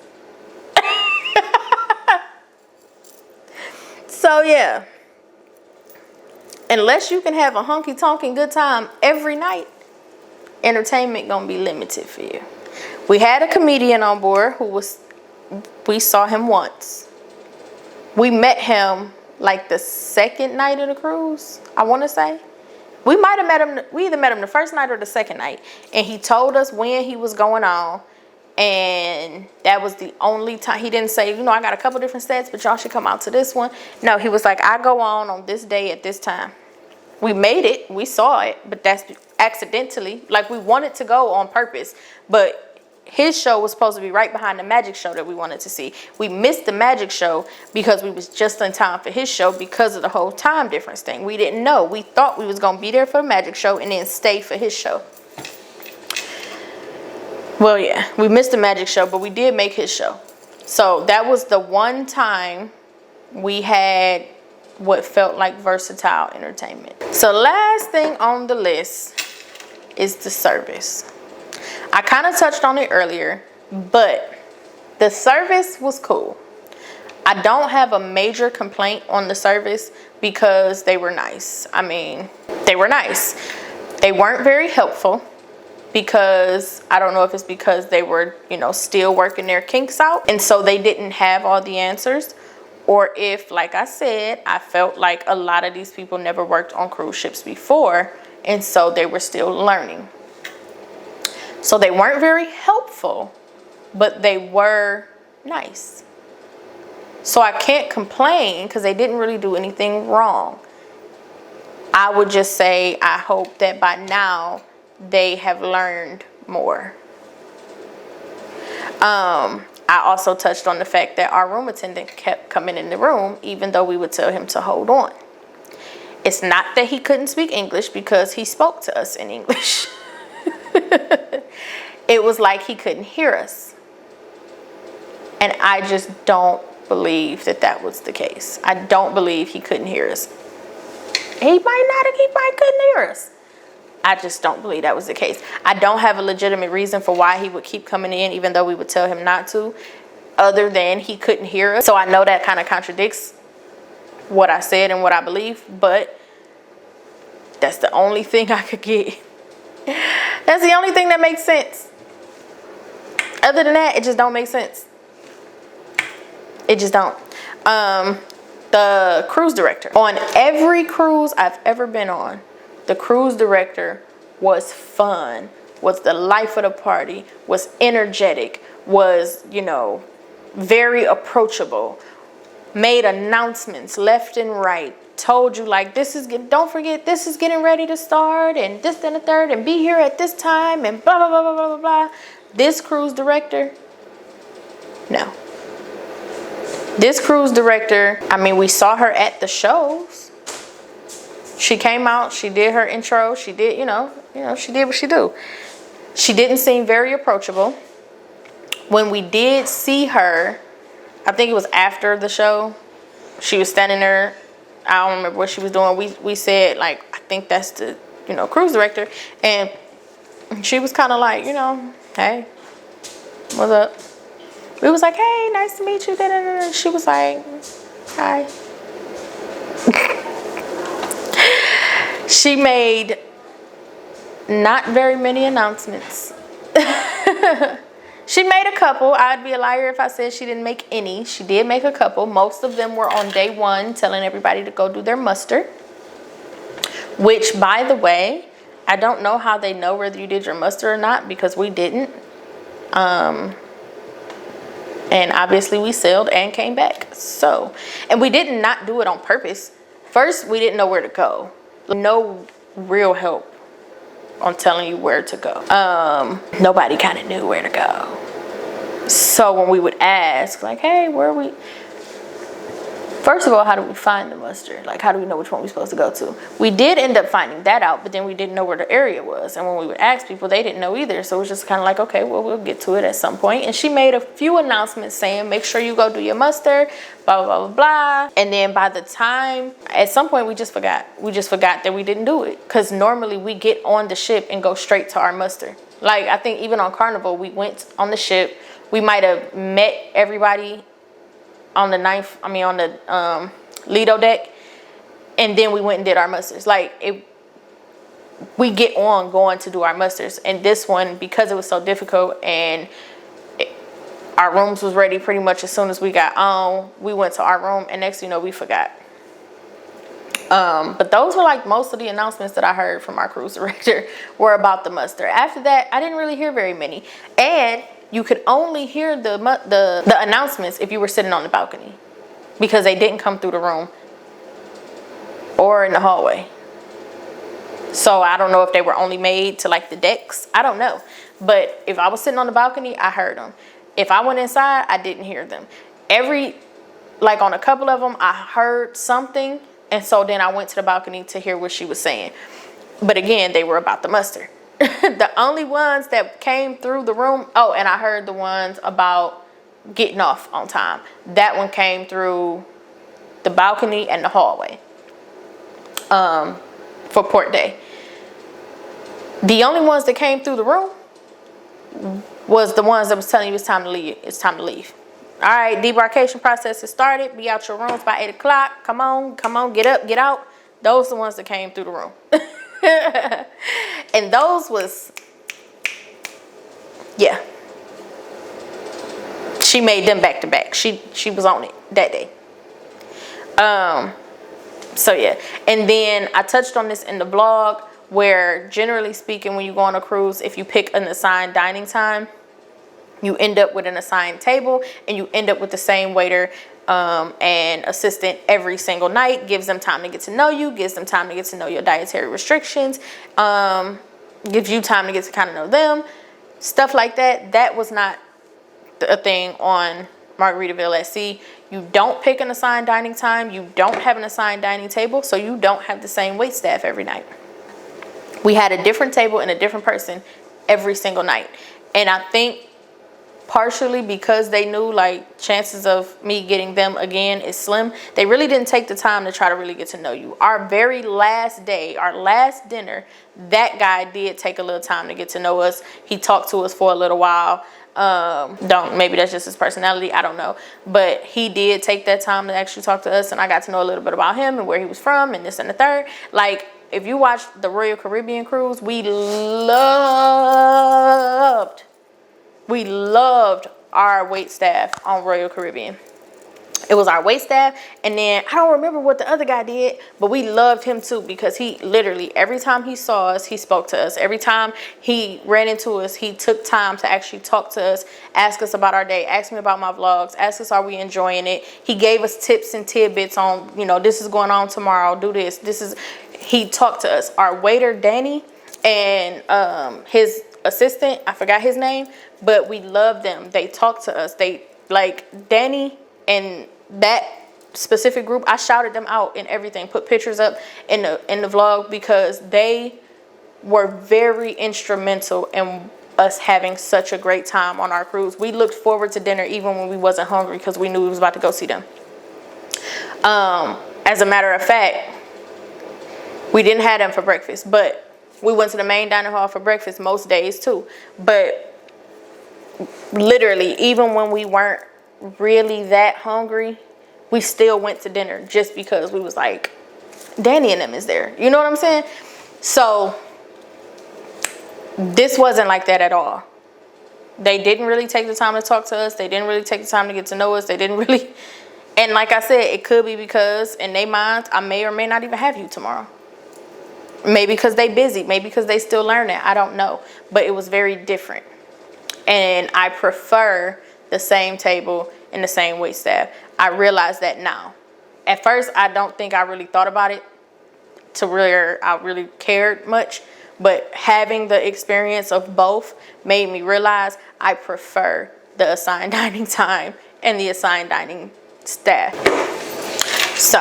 So yeah, unless you can have a honky-tonkin' good time every night, entertainment gonna be limited for you. We had a comedian on board we saw him once. We met him like the 2nd night of the cruise, I wanna say. We either met him the first night or the 2nd night. And he told us when he was going on. And that was the only time. He didn't say, I got a couple different sets, but y'all should come out to this one. No, he was like, I go on this day at this time. We made it. We saw it. But that's accidentally. Like, we wanted to go on purpose. But his show was supposed to be right behind the magic show that we wanted to see. We missed the magic show because we was just in time for his show because of the whole time difference thing. We didn't know. We thought we was going to be there for the magic show and then stay for his show. Well, yeah, we missed the magic show, but we did make his show. So that was the one time we had what felt like versatile entertainment. So last thing on the list is the service. I kind of touched on it earlier, but The service was cool. I don't have a major complaint on the service because they were nice. I mean, they were nice. They weren't very helpful because I don't know if it's because they were, still working their kinks out. And so they didn't have all the answers. Or if, like I said, I felt like a lot of these people never worked on cruise ships before. And so they were still learning. So they weren't very helpful, but they were nice. So I can't complain because they didn't really do anything wrong. I would just say I hope that by now they have learned more. I also touched on the fact that our room attendant kept coming in the room even though we would tell him to hold on. It's not that he couldn't speak English because he spoke to us in English. It was like he couldn't hear us. And I just don't believe that was the case. I don't believe he couldn't hear us. He might couldn't hear us. I just don't believe that was the case. I don't have a legitimate reason for why he would keep coming in even though we would tell him not to, other than he couldn't hear us. So I know that kind of contradicts what I said and what I believe, but that's the only thing I could get. That's the only thing that makes sense. Other than that, it just don't make sense. It just don't. The cruise director. On every cruise I've ever been on, the cruise director was fun, was the life of the party, was energetic, was, very approachable, made announcements left and right, told you like, don't forget, this is getting ready to start, and this, then the third, and be here at this time, and blah, blah, blah, blah, blah, blah. This cruise director, no. This cruise director, I mean, we saw her at the shows. She came out, she did her intro, she did, she did what she do. She didn't seem very approachable. When we did see her, I think it was after the show, she was standing there. I don't remember what she was doing. We said, like, I think that's the, cruise director. And she was kind of like, hey, what's up? We was like, hey, nice to meet you. She was like, hi. She made not very many announcements. She made a couple. I'd be a liar if I said she didn't make any. She did make a couple. Most of them were on day one, telling everybody to go do their muster. Which, by the way, I don't know how they know whether you did your muster or not, because we didn't. And obviously we sailed and came back. So, and we did not do it on purpose. First, we didn't know where to go. No real help on telling you where to go. Nobody kind of knew where to go. So when we would ask, like, hey, where are we? First of all, how do we find the muster? Like, how do we know which one we're supposed to go to? We did end up finding that out, but then we didn't know where the area was. And when we would ask people, they didn't know either. So it was just kind of like, okay, well, we'll get to it at some point. And she made a few announcements saying, make sure you go do your muster, blah, blah, blah, blah. And then by the time, at some point, we just forgot. We just forgot that we didn't do it. Because normally we get on the ship and go straight to our muster. Like, I think even on Carnival, we went on the ship. We might have met everybody on the Lido deck, and then we went and did our musters. Like, we get on going to do our musters. And this one, because it was so difficult and our rooms was ready pretty much as soon as we got on, we went to our room, and next thing you know, we forgot. But those were like most of the announcements that I heard from our cruise director were about the muster. After that, I didn't really hear very many. And you could only hear the announcements if you were sitting on the balcony, because they didn't come through the room or in the hallway. So I don't know if they were only made to like the decks. I don't know. But if I was sitting on the balcony, I heard them. If I went inside, I didn't hear them. Like on a couple of them, I heard something. And so then I went to the balcony to hear what she was saying. But again, they were about the muster. The only ones that came through the room, oh, and I heard the ones about getting off on time. That one came through the balcony and the hallway for port day. The only ones that came through the room was the ones that was telling you it's time to leave. It's time to leave. All right, debarkation process has started. Be out your rooms by 8 o'clock. Come on, get up, get out. Those are the ones that came through the room. And those was, yeah. She made them back to back. She was on it that day. So yeah. And then I touched on this in the vlog, where generally speaking, when you go on a cruise, if you pick an assigned dining time, you end up with an assigned table, and you end up with the same waiter and assistant every single night. Gives them time to get to know you, gives them time to get to know your dietary restrictions, gives you time to get to kind of know them, stuff like that. That was not a thing on Margaritaville at Sea. You don't pick an assigned dining time, you don't have an assigned dining table, so you don't have the same wait staff every night. We had a different table and a different person every single night. And I think partially because they knew like chances of me getting them again is slim, they really didn't take the time to try to really get to know you. Our very last day, our last dinner, that guy did take a little time to get to know us. He talked to us for a little while. Maybe that's just his personality, I don't know, but he did take that time to actually talk to us, and I got to know a little bit about him and where he was from and this and the third. Like, if you watch the Royal Caribbean cruise, we loved our wait staff on Royal Caribbean. It was our wait staff, and then I don't remember what the other guy did, but we loved him too, because he literally, every time he saw us, he spoke to us. Every time he ran into us, he took time to actually talk to us, ask us about our day, ask me about my vlogs, ask us, are we enjoying it? He gave us tips and tidbits on, you know, this is going on tomorrow, do this. He talked to us. Our waiter, Danny, and his assistant, I forgot his name, but we loved them. They talked to us. They, like, Danny and that specific group, I shouted them out and everything, put pictures up in the vlog, because they were very instrumental in us having such a great time on our cruise. We looked forward to dinner even when we wasn't hungry, because we knew we was about to go see them. As a matter of fact, we didn't have them for breakfast, but we went to the main dining hall for breakfast most days too. But literally, even when we weren't really that hungry, we still went to dinner just because we was like, Danny and them is there. You know what I'm saying? So this wasn't like that at all. They didn't really take the time to talk to us. They didn't really take the time to get to know us. They didn't really. And like I said, it could be because in their minds, I may or may not even have you tomorrow. Maybe because they busy. Maybe because they still learning. I don't know. But it was very different. And I prefer the same table and the same wait staff. I realize that now. At first, I don't think I really thought about it to where I really cared much. But having the experience of both made me realize I prefer the assigned dining time and the assigned dining staff. So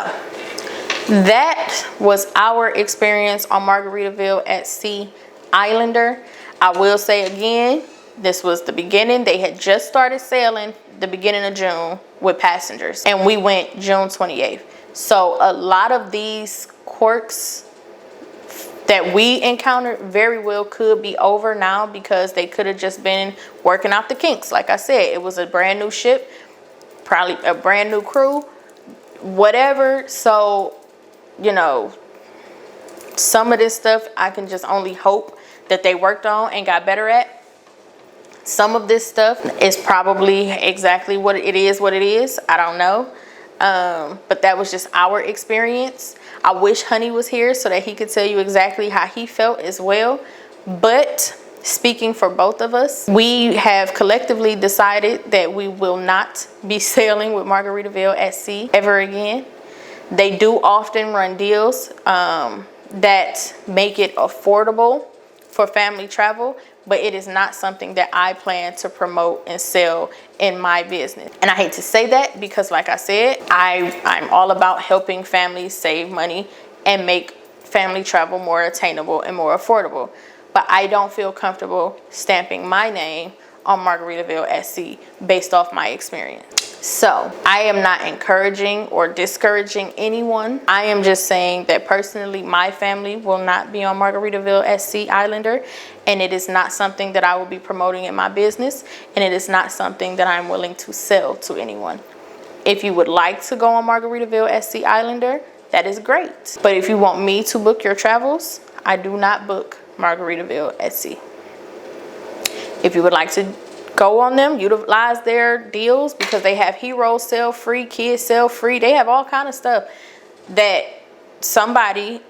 that was our experience on Margaritaville at Sea Islander. I will say again, this was the beginning. They had just started sailing the beginning of June with passengers, and we went June 28th. So a lot of these quirks that we encountered very well could be over now, because they could have just been working out the kinks. Like I said, it was a brand new ship, probably a brand new crew, whatever. So, you know, some of this stuff I can just only hope that they worked on and got better at. Some of this stuff is probably exactly what it is. I don't know. But that was just our experience. I wish Honey was here so that he could tell you exactly how he felt as well. But speaking for both of us, we have collectively decided that we will not be sailing with Margaritaville at Sea ever again. They do often run deals that make it affordable for family travel, but it is not something that I plan to promote and sell in my business. And I hate to say that, because like I said, I'm all about helping families save money and make family travel more attainable and more affordable. But I don't feel comfortable stamping my name on Margaritaville at Sea based off my experience. So I am not encouraging or discouraging anyone. I am just saying that personally, my family will not be on Margaritaville at Sea Islander, and it is not something that I will be promoting in my business, and it is not something that I'm willing to sell to anyone. If you would like to go on Margaritaville at Sea Islander, that is great. But if you want me to book your travels, I do not book Margaritaville at Sea. If you would like to go on them, utilize their deals, because they have heroes sell free, kids sell free. They have all kind of stuff that somebody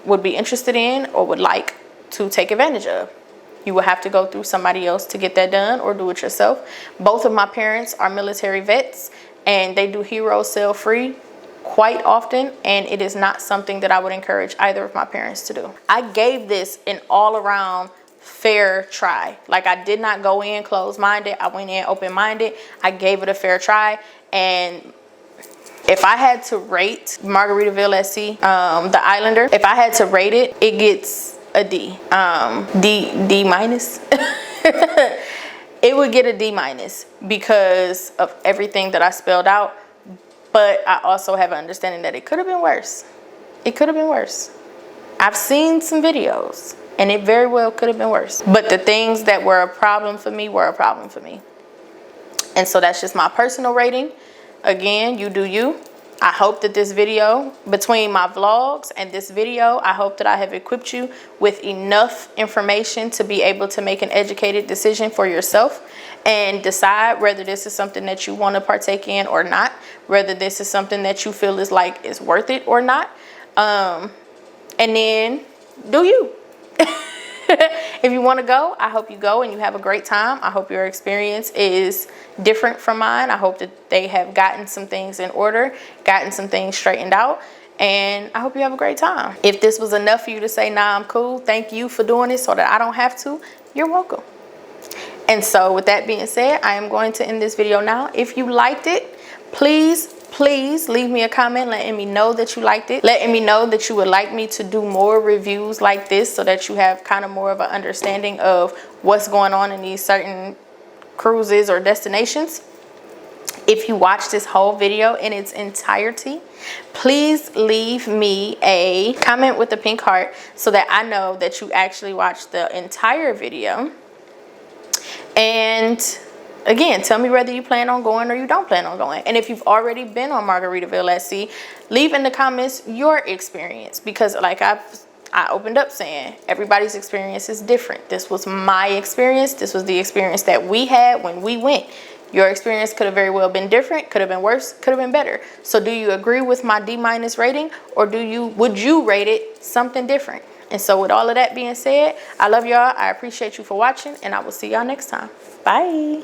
would be interested in or would like to take advantage of. You will have to go through somebody else to get that done, or do it yourself. Both of my parents are military vets, and they do heroes sell free quite often, and it is not something that I would encourage either of my parents to do. I gave this an all-around fair try. Like, I did not go in closed-minded. I went in open-minded. I gave it a fair try, and if I had to rate Margaritaville at Sea, the Islander, if I had to rate it, it gets a D. D minus. It would get a D minus because of everything that I spelled out. But I also have an understanding that it could have been worse. It could have been worse. I've seen some videos, and it very well could have been worse. But the things that were a problem for me were a problem for me. And so that's just my personal rating. Again, you do you. I hope that this video, between my vlogs and this video, I hope that I have equipped you with enough information to be able to make an educated decision for yourself and decide whether this is something that you want to partake in or not, whether this is something that you feel is like is worth it or not. And then do you. If you want to go, I hope you go and you have a great time. I hope your experience is different from mine. I hope that they have gotten some things in order, gotten some things straightened out, and I hope you have a great time. If this was enough for you to say, nah, I'm cool, thank you for doing this so that I don't have to, you're welcome. And so with that being said, I am going to end this video now. If you liked it, please leave me a comment letting me know that you liked it, letting me know that you would like me to do more reviews like this so that you have kind of more of an understanding of what's going on in these certain cruises or destinations. If you watch this whole video in its entirety, please leave me a comment with a pink heart so that I know that you actually watched the entire video. And again, tell me whether you plan on going or you don't plan on going. And if you've already been on Margaritaville at Sea, leave in the comments your experience, because like I opened up saying, everybody's experience is different. This was my experience. This was the experience that we had when we went. Your experience could have very well been different, could have been worse, could have been better. So do you agree with my D- rating, or would you rate it something different? And so with all of that being said, I love y'all. I appreciate you for watching, and I will see y'all next time. Bye.